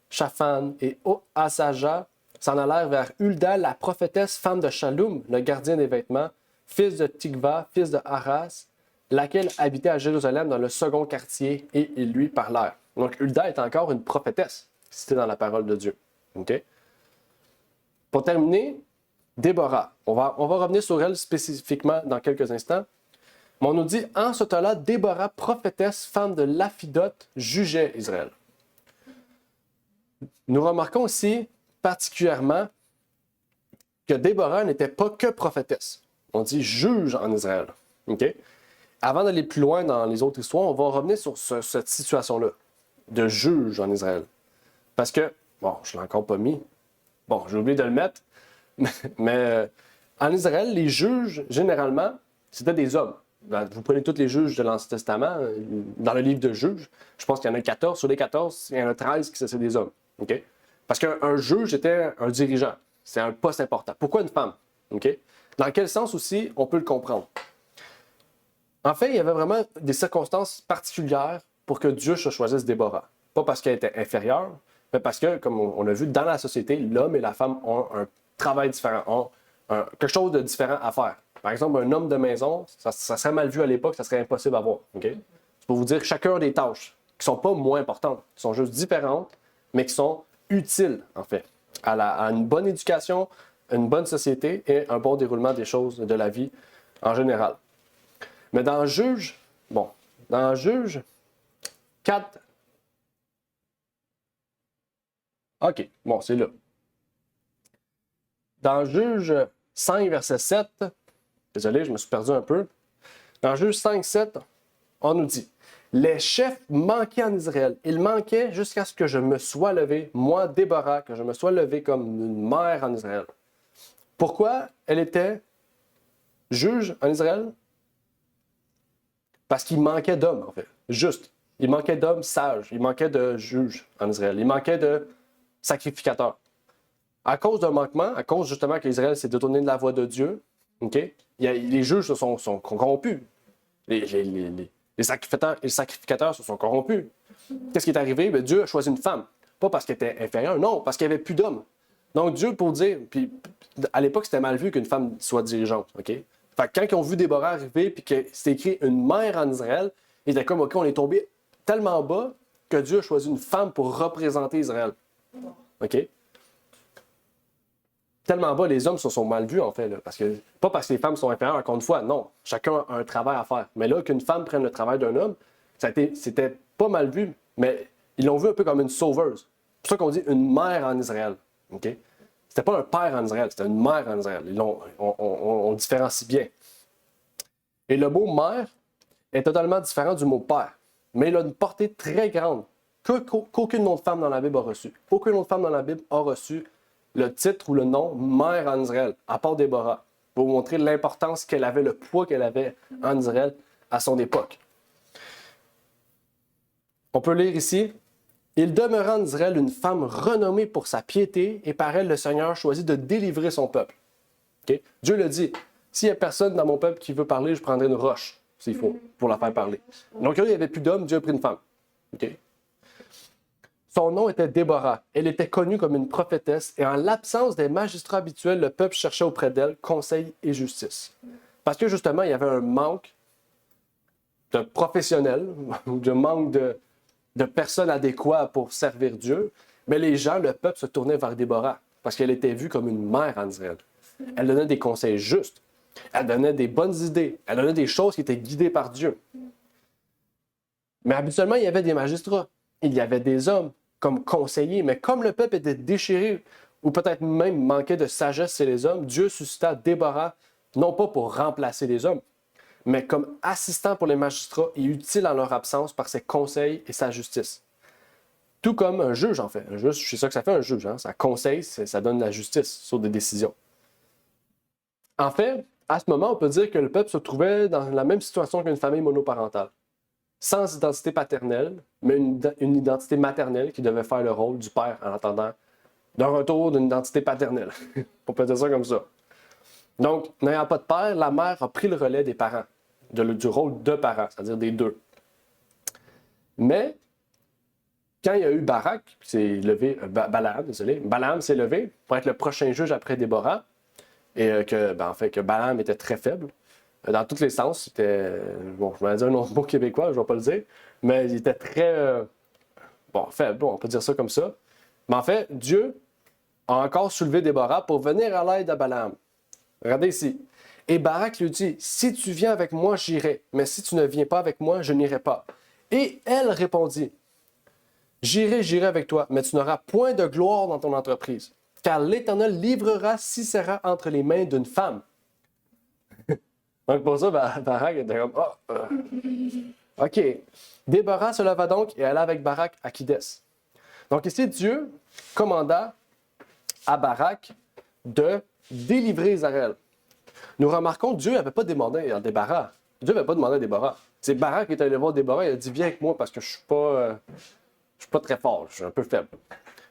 [SPEAKER 2] Shaphan et Asaja s'en allèrent vers Hulda, la prophétesse, femme de Shallum, le gardien des vêtements, fils de Tikva, fils de Haras, laquelle habitait à Jérusalem dans le second quartier, et ils lui parlèrent. Donc Hulda est encore une prophétesse, citée dans la parole de Dieu. Okay? Pour terminer, Déborah. On va revenir sur elle spécifiquement dans quelques instants. Mais on nous dit, en ce temps-là, Déborah, prophétesse, femme de Laphidote, jugeait Israël. Nous remarquons aussi particulièrement que Déborah n'était pas que prophétesse. On dit juge en Israël. Okay? Avant d'aller plus loin dans les autres histoires, on va revenir sur cette situation-là, de juge en Israël. Parce que, bon, je ne l'ai encore pas mis. Bon, j'ai oublié de le mettre. Mais en Israël, les juges, généralement, c'était des hommes. Vous prenez tous les juges de l'Ancien Testament, dans le livre de Juges, je pense qu'il y en a 14. Sur les 14, il y en a 13 qui sont des hommes. Okay? Parce qu'un juge était un dirigeant. C'est un poste important. Pourquoi une femme? Okay? Dans quel sens aussi on peut le comprendre? En fait, il y avait vraiment des circonstances particulières pour que Dieu choisisse Déborah. Pas parce qu'elle était inférieure, mais parce que, comme on a vu, dans la société, l'homme et la femme ont un travail différent, ont quelque chose de différent à faire. Par exemple, un homme de maison, ça serait mal vu à l'époque, ça serait impossible à voir. Okay? C'est pour vous dire chacun des tâches qui ne sont pas moins importantes, qui sont juste différentes, mais qui sont utiles, en fait, à une bonne éducation, une bonne société et un bon déroulement des choses de la vie en général. Mais dans Juge, 4. OK, bon, c'est là. Dans Juge 5, verset 7, désolé, je me suis perdu un peu. Dans Juge 5, 7, on nous dit: les chefs manquaient en Israël. Ils manquaient jusqu'à ce que je me sois levé, moi, Déborah, que je me sois levé comme une mère en Israël. Pourquoi elle était juge en Israël? Parce qu'il manquait d'hommes, en fait. Juste. Il manquait d'hommes sages. Il manquait de juges en Israël. Il manquait de sacrificateurs. À cause d'un manquement, à cause justement qu'Israël s'est détourné de la voie de Dieu, okay, les juges se sont corrompus. Les sacrificateurs se sont corrompus. Qu'est-ce qui est arrivé? Bien, Dieu a choisi une femme. Pas parce qu'elle était inférieure, non, parce qu'il n'y avait plus d'hommes. Donc Dieu, pour dire, puis à l'époque, c'était mal vu qu'une femme soit dirigeante. Okay? Fait que quand ils ont vu Déborah arriver puis que c'était écrit une mère en Israël, ils étaient comme, OK, on est tombé tellement bas que Dieu a choisi une femme pour représenter Israël. OK? Tellement bas, les hommes se sont mal vus, en fait. Là, pas parce que les femmes sont inférieures, encore une fois, non. Chacun a un travail à faire. Mais là, qu'une femme prenne le travail d'un homme, c'était pas mal vu, mais ils l'ont vu un peu comme une sauveuse. C'est pour ça qu'on dit une mère en Israël. Okay? C'était pas un père en Israël, c'était une mère en Israël. On différencie bien. Et le mot mère est totalement différent du mot père, mais il a une portée très grande qu'aucune autre femme dans la Bible a reçu. Aucune autre femme dans la Bible a reçu le titre ou le nom mère en Israël, à part Déborah, pour vous montrer l'importance qu'elle avait, le poids qu'elle avait en Israël à son époque. On peut lire ici: il demeura en Israël une femme renommée pour sa piété, et par elle le Seigneur choisit de délivrer son peuple. Okay? Dieu le dit: s'il n'y a personne dans mon peuple qui veut parler, je prendrai une roche, s'il faut, pour la faire parler. Donc là, il n'y avait plus d'hommes, Dieu a pris une femme. Okay? Son nom était Déborah. Elle était connue comme une prophétesse, et en l'absence des magistrats habituels, le peuple cherchait auprès d'elle conseil et justice. Parce que justement, il y avait un manque de professionnels, ou de manque de personnes adéquates pour servir Dieu, mais les gens, le peuple, se tournait vers Déborah, parce qu'elle était vue comme une mère en Israël. Elle donnait des conseils justes, elle donnait des bonnes idées, elle donnait des choses qui étaient guidées par Dieu. Mais habituellement, il y avait des magistrats, il y avait des hommes comme conseillers, mais comme le peuple était déchiré, ou peut-être même manquait de sagesse chez les hommes, Dieu suscita Déborah, non pas pour remplacer les hommes, mais comme assistant pour les magistrats et utile en leur absence par ses conseils et sa justice. Tout comme un juge, en fait. Un juge, c'est ça que ça fait un juge. Hein? Ça conseille, ça donne la justice sur des décisions. En fait, à ce moment, on peut dire que le peuple se trouvait dans la même situation qu'une famille monoparentale. Sans identité paternelle, mais une identité maternelle qui devait faire le rôle du père en attendant d'un retour d'une identité paternelle. On peut dire ça comme ça. Donc, n'ayant pas de père, la mère a pris le relais des parents, du rôle de parent, c'est-à-dire des deux. Mais, quand il y a eu Barak, Balaam s'est levé pour être le prochain juge après Déborah, et que Balaam était très faible. Dans tous les sens, c'était... Bon, je vais dire un autre mot québécois, je ne vais pas le dire, mais il était très... faible, on peut dire ça comme ça. Mais en fait, Dieu a encore soulevé Déborah pour venir à l'aide à Balaam. Regardez ici. Et Barak lui dit: si tu viens avec moi, j'irai, mais si tu ne viens pas avec moi, je n'irai pas. Et elle répondit: j'irai avec toi, mais tu n'auras point de gloire dans ton entreprise, car l'Éternel livrera Sisera entre les mains d'une femme. Donc pour ça, Barak était comme: OK. Déborah se leva donc et alla avec Barak à Kides. Donc ici, Dieu commanda à Barak de délivrer Israël. Nous remarquons que Dieu n'avait pas demandé à Déborah. Dieu n'avait pas demandé à Déborah. C'est Barak qui est allé voir Déborah, il a dit: viens avec moi parce que je suis pas très fort, je suis un peu faible.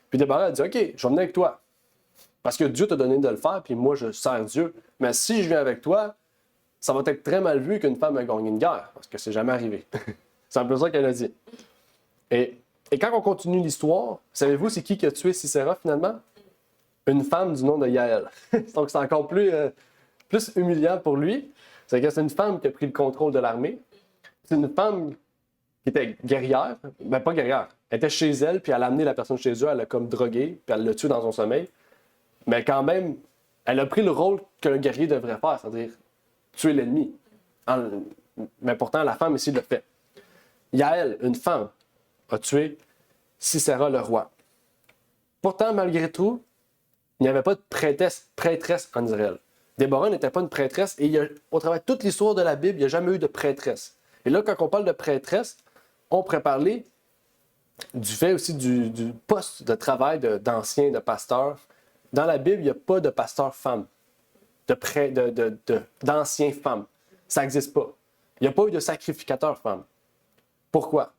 [SPEAKER 2] Puis Déborah a dit: OK, je vais venir avec toi. Parce que Dieu t'a donné de le faire, puis moi je sers Dieu. Mais si je viens avec toi, ça va être très mal vu qu'une femme ait gagné une guerre, parce que c'est jamais arrivé. C'est un peu ça qu'elle a dit. Et quand on continue l'histoire, savez-vous c'est qui a tué Sisera finalement? Une femme du nom de Yaël. Donc c'est encore plus humiliant pour lui. C'est que c'est une femme qui a pris le contrôle de l'armée. C'est une femme qui était guerrière, ben pas guerrière. Elle était chez elle, puis elle a amené la personne chez eux, elle l'a comme drogué, puis elle l'a tué dans son sommeil. Mais quand même, elle a pris le rôle qu'un guerrier devrait faire, c'est-à-dire tuer l'ennemi. Mais pourtant, la femme ici le fait. Yaël, une femme, a tué Sisera le roi. Pourtant, malgré tout, il n'y avait pas de prêtresse en Israël. Déborah n'était pas une prêtresse et au travers de toute l'histoire de la Bible, il n'y a jamais eu de prêtresse. Et là, quand on parle de prêtresse, on pourrait parler du fait aussi du poste de travail d'ancien, de pasteur. Dans la Bible, il n'y a pas de pasteur femme, d'ancien femme. Ça n'existe pas. Il n'y a pas eu de sacrificateur femme. Pourquoi?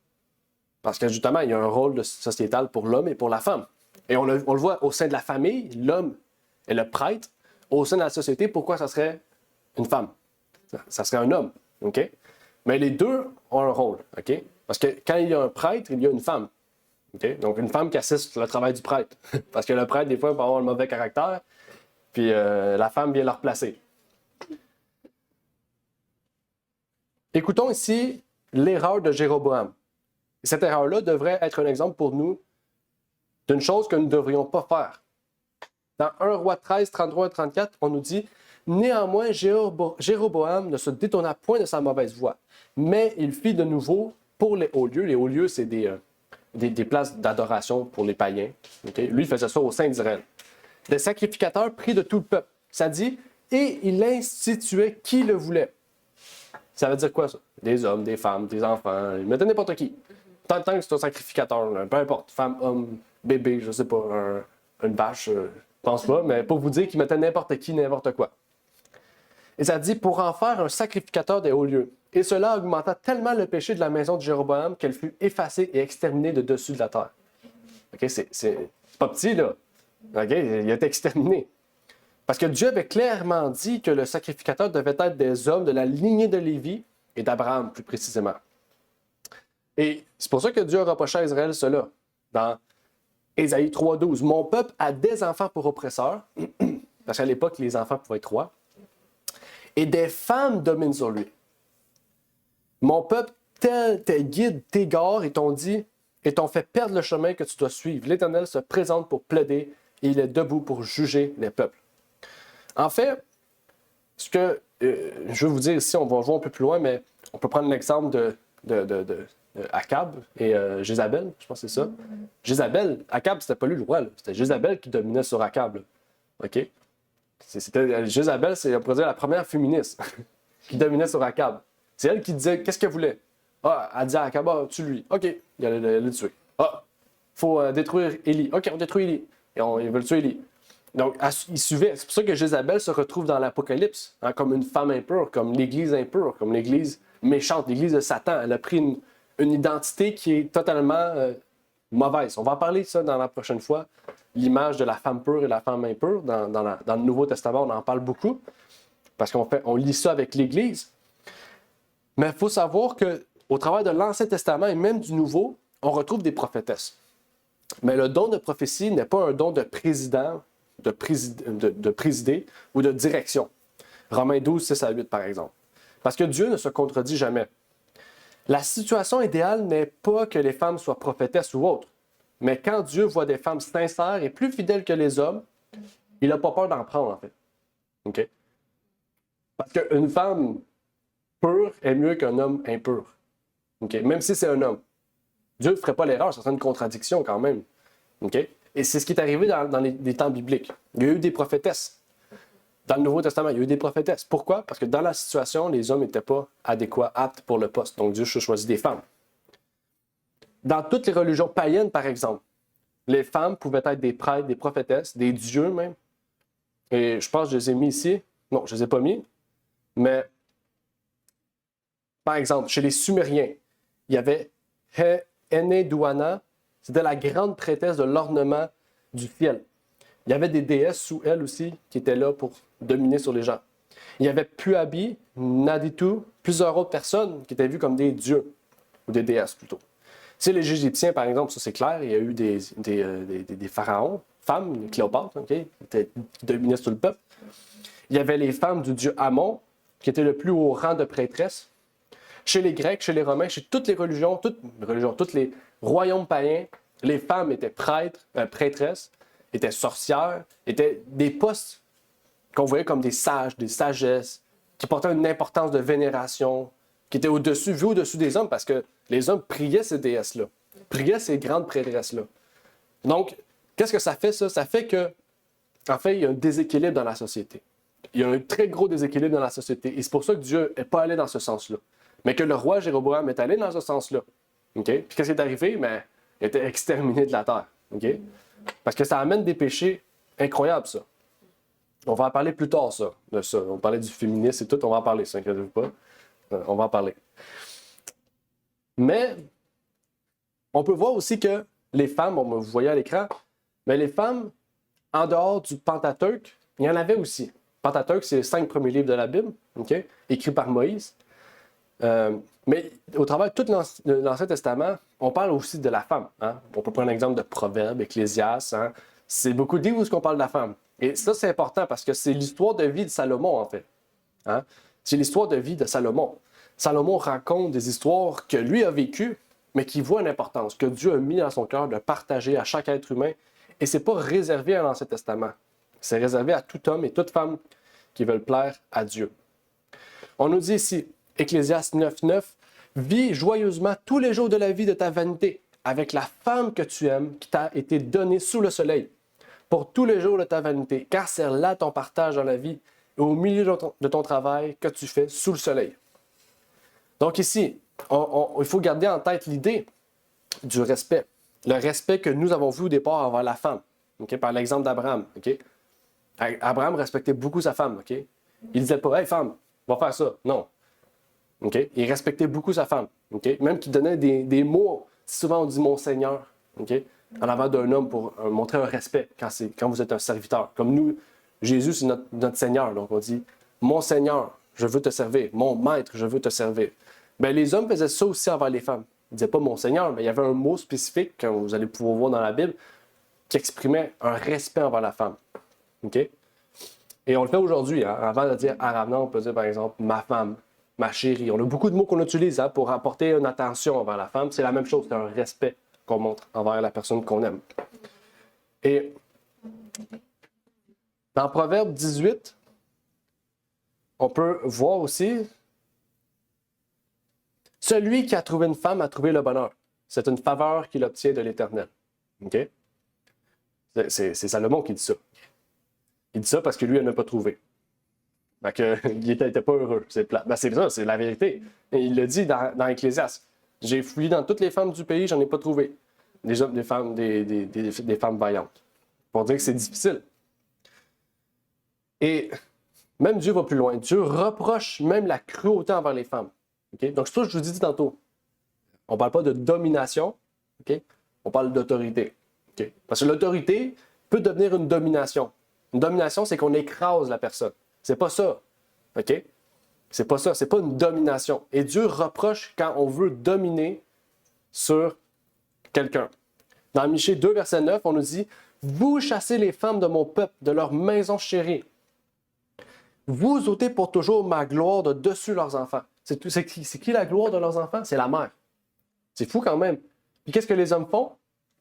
[SPEAKER 2] Parce que justement, il y a un rôle sociétal pour l'homme et pour la femme. Et on le voit au sein de la famille, l'homme est le prêtre. Au sein de la société, pourquoi ça serait une femme? Ça serait un homme. OK? Mais les deux ont un rôle. OK? Parce que quand il y a un prêtre, il y a une femme. Okay? Donc, une femme qui assiste le travail du prêtre. Parce que le prêtre, des fois, peut avoir un mauvais caractère, puis la femme vient le replacer. Écoutons ici l'erreur de Jéroboam. Et cette erreur-là devrait être un exemple pour nous d'une chose que nous ne devrions pas faire. Dans 1 Roi 13, 33 et 34, on nous dit « Néanmoins, Jéroboam ne se détourna point de sa mauvaise voie, mais il fit de nouveau pour les hauts lieux. » Les hauts lieux, c'est des places d'adoration pour les païens. Okay? Lui, il faisait ça au sein d'Israël. Des sacrificateurs pris de tout le peuple. Ça dit « Et il instituait qui le voulait. » Ça veut dire quoi, ça? Des hommes, des femmes, des enfants, il mettait n'importe qui. Tant que c'est un sacrificateur, peu importe, femme, homme, bébé, je sais pas, une vache, je pense pas, mais pour vous dire qu'il mettait n'importe qui, n'importe quoi. Et ça dit, pour en faire un sacrificateur des hauts lieux. Et cela augmenta tellement le péché de la maison de Jéroboam qu'elle fut effacée et exterminée de dessus de la terre. OK, c'est pas petit, là. OK, il a été exterminé. Parce que Dieu avait clairement dit que le sacrificateur devait être des hommes de la lignée de Lévi et d'Abraham, plus précisément. Et c'est pour ça que Dieu a reproché à Israël cela. Dans Ésaïe 3,12, « Mon peuple a des enfants pour oppresseurs, » parce qu'à l'époque, les enfants pouvaient être rois, « et des femmes dominent sur lui. Mon peuple, tel tes guides t'égarent et t'ont fait perdre le chemin que tu dois suivre. L'Éternel se présente pour plaider et il est debout pour juger les peuples. » En fait, ce que je veux vous dire ici, on va voir un peu plus loin, mais on peut prendre l'exemple de Akab et Jézabel, je pense que c'est ça. Jézabel, Akab, c'était pas lui le roi, c'était Jézabel qui dominait sur Akab. Là. OK? Jézabel, c'est, on pourrait dire, la première féministe qui dominait sur Akab. C'est elle qui disait qu'est-ce qu'elle voulait. Ah, elle disait à Akab, ah, tue-lui. OK, il allait le tuer. Ah, il faut détruire Élie. OK, on détruit Élie. Et ils veulent tuer Élie. Donc, il suivait. C'est pour ça que Jézabel se retrouve dans l'Apocalypse, hein, comme une femme impure, comme l'Église impure, comme l'Église méchante, l'Église de Satan. Elle a pris une identité qui est totalement mauvaise. On va en parler de ça dans la prochaine fois. L'image de la femme pure et la femme impure. Dans le Nouveau Testament, on en parle beaucoup, parce on lit ça avec l'Église. Mais il faut savoir qu'au travers de l'Ancien Testament et même du Nouveau, on retrouve des prophétesses. Mais le don de prophétie n'est pas un don de président, de présider ou de direction. Romains 12, 6 à 8, par exemple. Parce que Dieu ne se contredit jamais. La situation idéale n'est pas que les femmes soient prophétesses ou autres. Mais quand Dieu voit des femmes sincères et plus fidèles que les hommes, il n'a pas peur d'en prendre, en fait. OK? Parce qu'une femme pure est mieux qu'un homme impur. Okay? Même si c'est un homme. Dieu ne ferait pas l'erreur, ça serait une contradiction quand même. Okay? Et c'est ce qui est arrivé dans les temps bibliques. Il y a eu des prophétesses. Dans le Nouveau Testament, il y a eu des prophétesses. Pourquoi? Parce que dans la situation, les hommes n'étaient pas adéquats, aptes pour le poste. Donc Dieu choisit des femmes. Dans toutes les religions païennes, par exemple, les femmes pouvaient être des prêtres, des prophétesses, des dieux même. Et je pense que je les ai mis ici. Non, je ne les ai pas mis. Mais, par exemple, chez les Sumériens, il y avait Enneduanna, c'était la grande prêtresse de l'ornement du ciel. Il y avait des déesses sous elle aussi qui étaient là pour dominer sur les gens. Il y avait Puabi, Naditu, plusieurs autres personnes qui étaient vues comme des dieux, ou des déesses plutôt. Tu sais, les Égyptiens, par exemple, ça c'est clair, il y a eu des pharaons, femmes, Cléopâtre, okay, qui dominaient sur le peuple. Il y avait les femmes du dieu Amon, qui était le plus haut rang de prêtresse. Chez les Grecs, chez les Romains, chez toutes les religions, tous les royaumes païens, les femmes étaient prêtresses, étaient sorcières, étaient des postes qu'on voyait comme des sages, des sagesses, qui portaient une importance de vénération, qui étaient vus au-dessus des hommes, parce que les hommes priaient ces déesses-là. priait ces grandes prêtresses-là. Donc, qu'est-ce que ça fait, ça? Ça fait que, en fait, il y a un déséquilibre dans la société. Il y a un très gros déséquilibre dans la société. Et c'est pour ça que Dieu n'est pas allé dans ce sens-là. Mais que le roi Jéroboam est allé dans ce sens-là. OK? Puis qu'est-ce qui est arrivé? Ben, il a été exterminé de la terre. OK? Parce que ça amène des péchés incroyables, ça. On va en parler plus tard, ça, de ça. On parlait du féminisme et tout, on va en parler, ça, inquiétez-vous pas. On va en parler. Mais, on peut voir aussi que les femmes, bon, vous voyez à l'écran, mais les femmes, en dehors du Pentateuque, il y en avait aussi. Pentateuque, c'est les 5 premiers livres de la Bible, okay, écrits par Moïse. Mais au travers de tout l'Ancien Testament, on parle aussi de la femme. Hein? On peut prendre l'exemple de Proverbes, Ecclésiaste. Hein? C'est beaucoup de livres où on parle de la femme. Et ça, c'est important parce que c'est l'histoire de vie de Salomon, en fait. Hein? C'est l'histoire de vie de Salomon. Salomon raconte des histoires que lui a vécues, mais qui voient une importance, que Dieu a mis dans son cœur de partager à chaque être humain. Et ce n'est pas réservé à l'Ancien Testament. C'est réservé à tout homme et toute femme qui veulent plaire à Dieu. On nous dit ici, Ecclésiaste 9.9, « Vis joyeusement tous les jours de la vie de ta vanité, avec la femme que tu aimes, qui t'a été donnée sous le soleil, pour tous les jours de ta vanité, car c'est là ton partage dans la vie, et au milieu de ton travail que tu fais sous le soleil. » Donc ici, il faut garder en tête l'idée du respect. Le respect que nous avons vu au départ envers la femme, okay, par l'exemple d'Abraham. Okay? Abraham respectait beaucoup sa femme. Okay? Il ne disait pas « Hey femme, va faire ça ». Non. Okay? Il respectait beaucoup sa femme. Okay? Même qu'il donnait des mots, souvent on dit « mon Seigneur okay? », en avant d'un homme pour montrer un respect quand vous êtes un serviteur. Comme nous, Jésus, c'est notre Seigneur. Donc on dit « Mon Seigneur, je veux te servir. Mon Maître, je veux te servir ». Bien, les hommes faisaient ça aussi envers les femmes. Ils ne disaient pas « mon Seigneur », mais il y avait un mot spécifique, quand vous allez pouvoir voir dans la Bible, qui exprimait un respect envers la femme. Okay? Et on le fait aujourd'hui. Hein? Avant de dire Aravna, on peut dire par exemple ma femme, ma chérie. On a beaucoup de mots qu'on utilise hein, pour apporter une attention envers la femme. C'est la même chose, c'est un respect qu'on montre envers la personne qu'on aime. Et dans Proverbe 18, on peut voir aussi celui qui a trouvé une femme a trouvé le bonheur. C'est une faveur qu'il obtient de l'Éternel. Okay? C'est Salomon qui dit ça. Il dit ça parce que lui, il n'a pas trouvé. Fait que, il n'était pas heureux. C'est plat. Ben, c'est ça, c'est la vérité. Et il le dit dans Ecclésiaste. J'ai fouillé dans toutes les femmes du pays, j'en ai pas trouvé. Des femmes vaillantes. Pour dire que c'est difficile. Et même Dieu va plus loin. Dieu reproche même la cruauté envers les femmes. Okay? Donc, c'est ça que je vous dis tantôt. On ne parle pas de domination, okay? On parle d'autorité. Okay? Parce que l'autorité peut devenir une domination. Une domination, c'est qu'on écrase la personne. C'est pas ça. OK? C'est pas ça. C'est pas une domination. Et Dieu reproche quand on veut dominer sur quelqu'un. Dans Michée 2, verset 9, on nous dit « Vous chassez les femmes de mon peuple, de leur maison chérie. Vous ôtez pour toujours ma gloire de dessus leurs enfants. » C'est qui la gloire de leurs enfants? C'est la mère. C'est fou quand même. Puis qu'est-ce que les hommes font?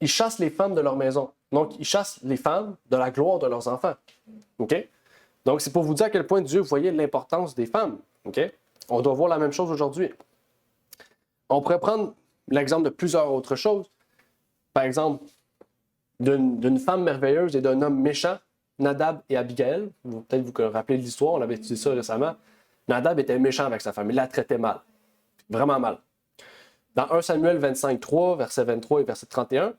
[SPEAKER 2] Ils chassent les femmes de leur maison. Donc, ils chassent les femmes de la gloire de leurs enfants. OK? Donc, c'est pour vous dire à quel point Dieu voyait l'importance des femmes. OK? On doit voir la même chose aujourd'hui. On pourrait prendre l'exemple de plusieurs autres choses. Par exemple, d'une femme merveilleuse et d'un homme méchant, Nadab et Abigail. Peut-être vous vous rappelez de l'histoire, on avait étudié ça récemment. Nadab était méchant avec sa femme, il la traitait mal. Vraiment mal. Dans 1 Samuel 25, 3, verset 23 et verset 31,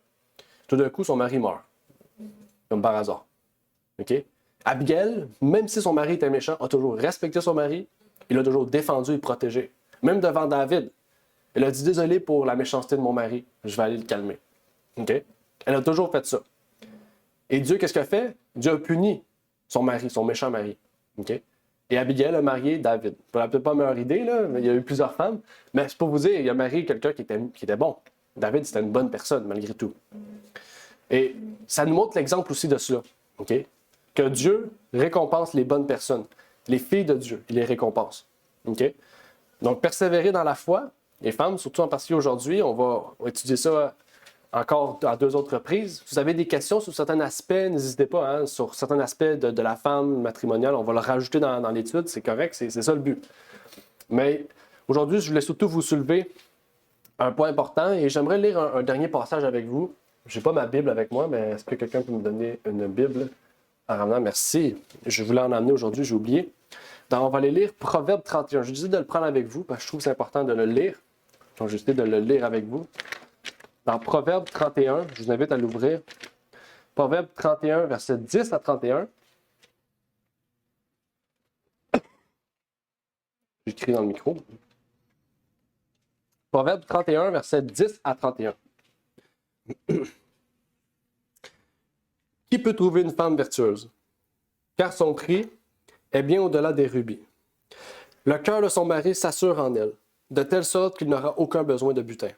[SPEAKER 2] tout d'un coup, son mari meurt. Comme par hasard. OK? Abigail, même si son mari était méchant, a toujours respecté son mari. Il l'a toujours défendu et protégé. Même devant David. Elle a dit « Désolé pour la méchanceté de mon mari, je vais aller le calmer. » OK? Elle a toujours fait ça. Et Dieu, qu'est-ce qu'il a fait? Dieu a puni son mari, son méchant mari. OK? Et Abigail a marié David. Peut-être pas meilleure idée, là, mais il y a eu plusieurs femmes. Mais c'est pour vous dire, il a marié quelqu'un qui était bon. David, c'était une bonne personne, malgré tout. Et ça nous montre l'exemple aussi de cela. Okay? Que Dieu récompense les bonnes personnes. Les filles de Dieu, il les récompense. Okay? Donc, persévérer dans la foi, les femmes, surtout en particulier aujourd'hui, on va étudier ça encore à 2 autres reprises. Si vous avez des questions sur certains aspects, n'hésitez pas. Hein, sur certains aspects de la femme matrimoniale, on va le rajouter dans l'étude, c'est correct, c'est ça le but. Mais aujourd'hui, je voulais surtout vous soulever un point important et j'aimerais lire un dernier passage avec vous. Je n'ai pas ma Bible avec moi, mais est-ce que quelqu'un peut me donner une Bible en ramenant? Merci. Je voulais en amener aujourd'hui, j'ai oublié. Donc, on va aller lire Proverbe 31. Je décide de le prendre avec vous parce que je trouve que c'est important de le lire. Donc, j'ai décidé de le lire avec vous. Dans Proverbe 31, je vous invite à l'ouvrir. Proverbe 31, versets 10 à 31. J'écris dans le micro. Proverbe 31, versets 10 à 31. Qui peut trouver une femme vertueuse? Car son prix est bien au-delà des rubis. Le cœur de son mari s'assure en elle, de telle sorte qu'il n'aura aucun besoin de butin.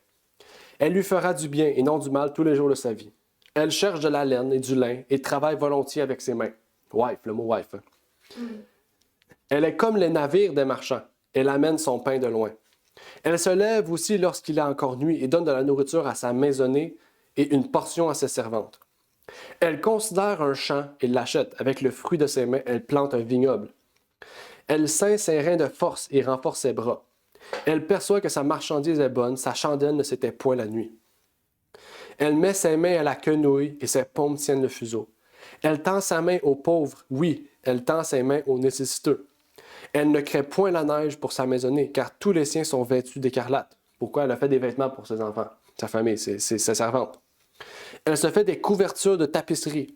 [SPEAKER 2] Elle lui fera du bien et non du mal tous les jours de sa vie. Elle cherche de la laine et du lin et travaille volontiers avec ses mains. Wife, le mot wife. Elle est comme les navires des marchands. Elle amène son pain de loin. Elle se lève aussi lorsqu'il est encore nuit et donne de la nourriture à sa maisonnée et une portion à ses servantes. Elle considère un champ et l'achète. Avec le fruit de ses mains, elle plante un vignoble. Elle ceint ses reins de force et renforce ses bras. Elle perçoit que sa marchandise est bonne, sa chandelle ne s'éteint point la nuit. Elle met ses mains à la quenouille et ses paumes tiennent le fuseau. Elle tend sa main aux pauvres, oui, elle tend ses mains aux nécessiteux. Elle ne crée point la neige pour sa maisonnée, car tous les siens sont vêtus d'écarlate. Pourquoi? Elle a fait des vêtements pour ses enfants, sa famille, ses servantes. Elle se fait des couvertures de tapisserie.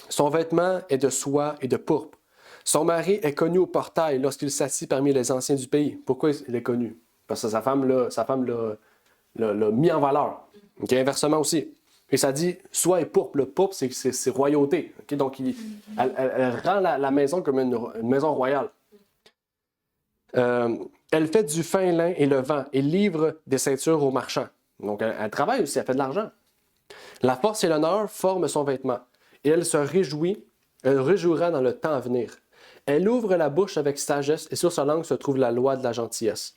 [SPEAKER 2] Son vêtement est de soie et de pourpre. Son mari est connu au portail lorsqu'il s'assit parmi les anciens du pays. Pourquoi il est connu? Parce que sa femme l'a mis en valeur. Okay? Inversement aussi. Et ça dit soie et pourpre. Le pourpre, c'est royauté. Okay? Donc, elle rend la maison comme une maison royale. Elle fait du fin lin et le vent et livre des ceintures aux marchands. Donc, elle travaille aussi, elle fait de l'argent. La force et l'honneur forment son vêtement. Et elle se réjouit, elle réjouira dans le temps à venir. Elle ouvre la bouche avec sagesse et sur sa langue se trouve la loi de la gentillesse.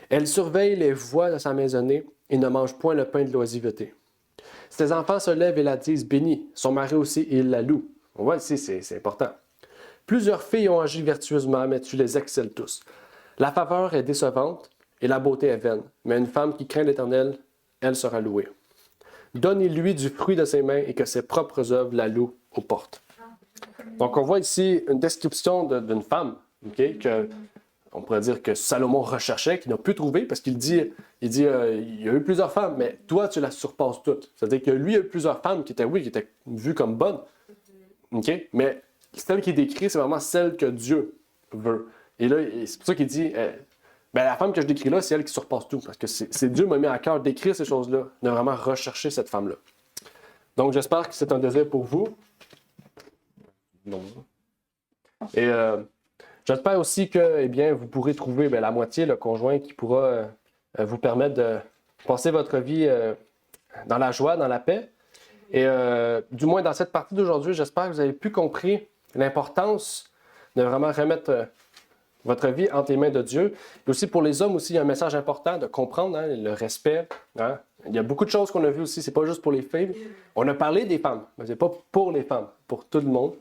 [SPEAKER 2] Elle surveille les voies de sa maisonnée et ne mange point le pain de l'oisiveté. Ses enfants se lèvent et la disent bénie. Son mari aussi, il la loue. On voit ici, c'est important. Plusieurs filles ont agi vertueusement, mais tu les excelles tous. La faveur est décevante et la beauté est vaine, mais une femme qui craint l'Éternel, elle sera louée. Donnez-lui du fruit de ses mains et que ses propres œuvres la louent aux portes. Donc, on voit ici une description d'une femme, okay, que on pourrait dire que Salomon recherchait, qu'il n'a pu trouver, parce qu'il dit, il y a eu plusieurs femmes, mais toi, tu la surpasses toutes. C'est-à-dire que lui, il y a eu plusieurs femmes qui étaient vues comme bonnes, okay, mais celle qui est décrite, c'est vraiment celle que Dieu veut. Et là, c'est pour ça qu'il dit, la femme que je décris là, c'est elle qui surpasse tout, parce que c'est Dieu m'a mis à cœur d'écrire ces choses-là, de vraiment rechercher cette femme-là. Donc, j'espère que c'est un désir pour vous. Non. Et j'espère aussi que, eh bien, vous pourrez trouver la moitié, le conjoint, qui pourra vous permettre de passer votre vie dans la joie, dans la paix. Et du moins, dans cette partie d'aujourd'hui, j'espère que vous avez pu comprendre l'importance de vraiment remettre votre vie entre les mains de Dieu. Et aussi pour les hommes, aussi, il y a un message important de comprendre le respect. Hein? Il y a beaucoup de choses qu'on a vues aussi, c'est pas juste pour les filles. On a parlé des femmes, mais c'est pas pour les femmes, pour tout le monde.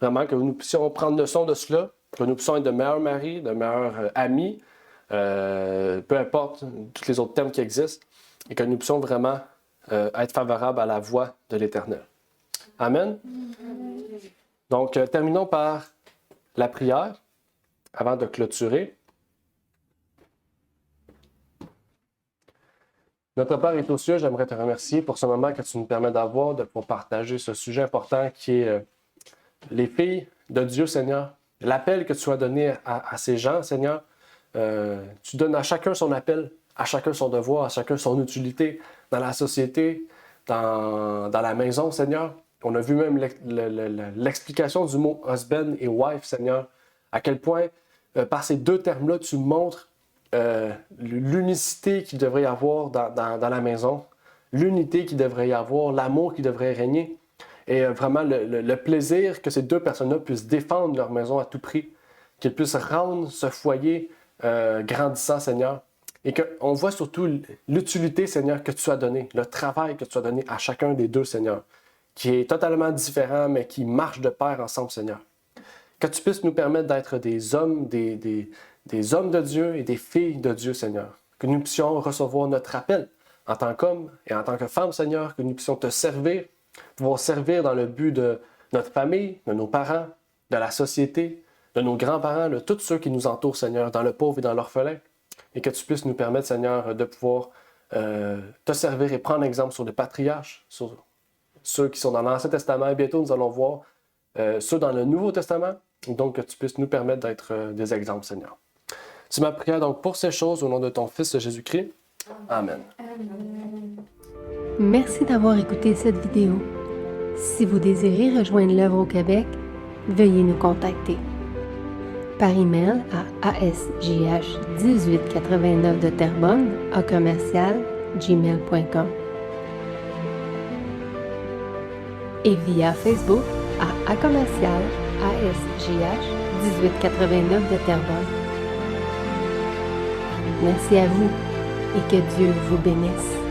[SPEAKER 2] Vraiment, que nous puissions prendre leçon de cela, que nous puissions être de meilleurs maris, de meilleurs amis, peu importe tous les autres termes qui existent, et que nous puissions vraiment être favorables à la voie de l'Éternel. Amen. Donc, terminons par la prière avant de clôturer. Notre Père est aux cieux, j'aimerais te remercier pour ce moment que tu nous permets d'avoir, de pouvoir partager ce sujet important qui est les filles de Dieu, Seigneur. L'appel que tu as donné à ces gens, Seigneur. Tu donnes à chacun son appel, à chacun son devoir, à chacun son utilité dans la société, dans la maison, Seigneur. On a vu même l'explication du mot husband et wife, Seigneur. À quel point, par ces deux termes-là, tu montres l'unicité qu'il devrait y avoir dans la maison, l'unité qu'il devrait y avoir, l'amour qui devrait régner, et vraiment le plaisir que ces deux personnes-là puissent défendre leur maison à tout prix, qu'ils puissent rendre ce foyer grandissant, Seigneur, et qu'on voit surtout l'utilité, Seigneur, que tu as donné, le travail que tu as donné à chacun des deux, Seigneur, qui est totalement différent, mais qui marche de pair ensemble, Seigneur. Que tu puisses nous permettre d'être des hommes, des hommes de Dieu et des filles de Dieu, Seigneur. que nous puissions recevoir notre appel en tant qu'homme et en tant que femme, Seigneur, que nous puissions te servir, pouvoir servir dans le but de notre famille, de nos parents, de la société, de nos grands-parents, de tous ceux qui nous entourent, Seigneur, dans le pauvre et dans l'orphelin. Et que tu puisses nous permettre, Seigneur, de pouvoir te servir et prendre exemple sur des patriarches, sur ceux qui sont dans l'Ancien Testament. Et bientôt, nous allons voir ceux dans le Nouveau Testament. Donc, que tu puisses nous permettre d'être des exemples, Seigneur. C'est ma prière donc pour ces choses au nom de ton Fils Jésus-Christ. Amen.
[SPEAKER 1] Merci d'avoir écouté cette vidéo. Si vous désirez rejoindre l'œuvre au Québec, veuillez nous contacter par email à asjh1889 de Terrebonne @gmail.com et via Facebook à @asjh1889 de Terrebonne. Merci à vous et que Dieu vous bénisse.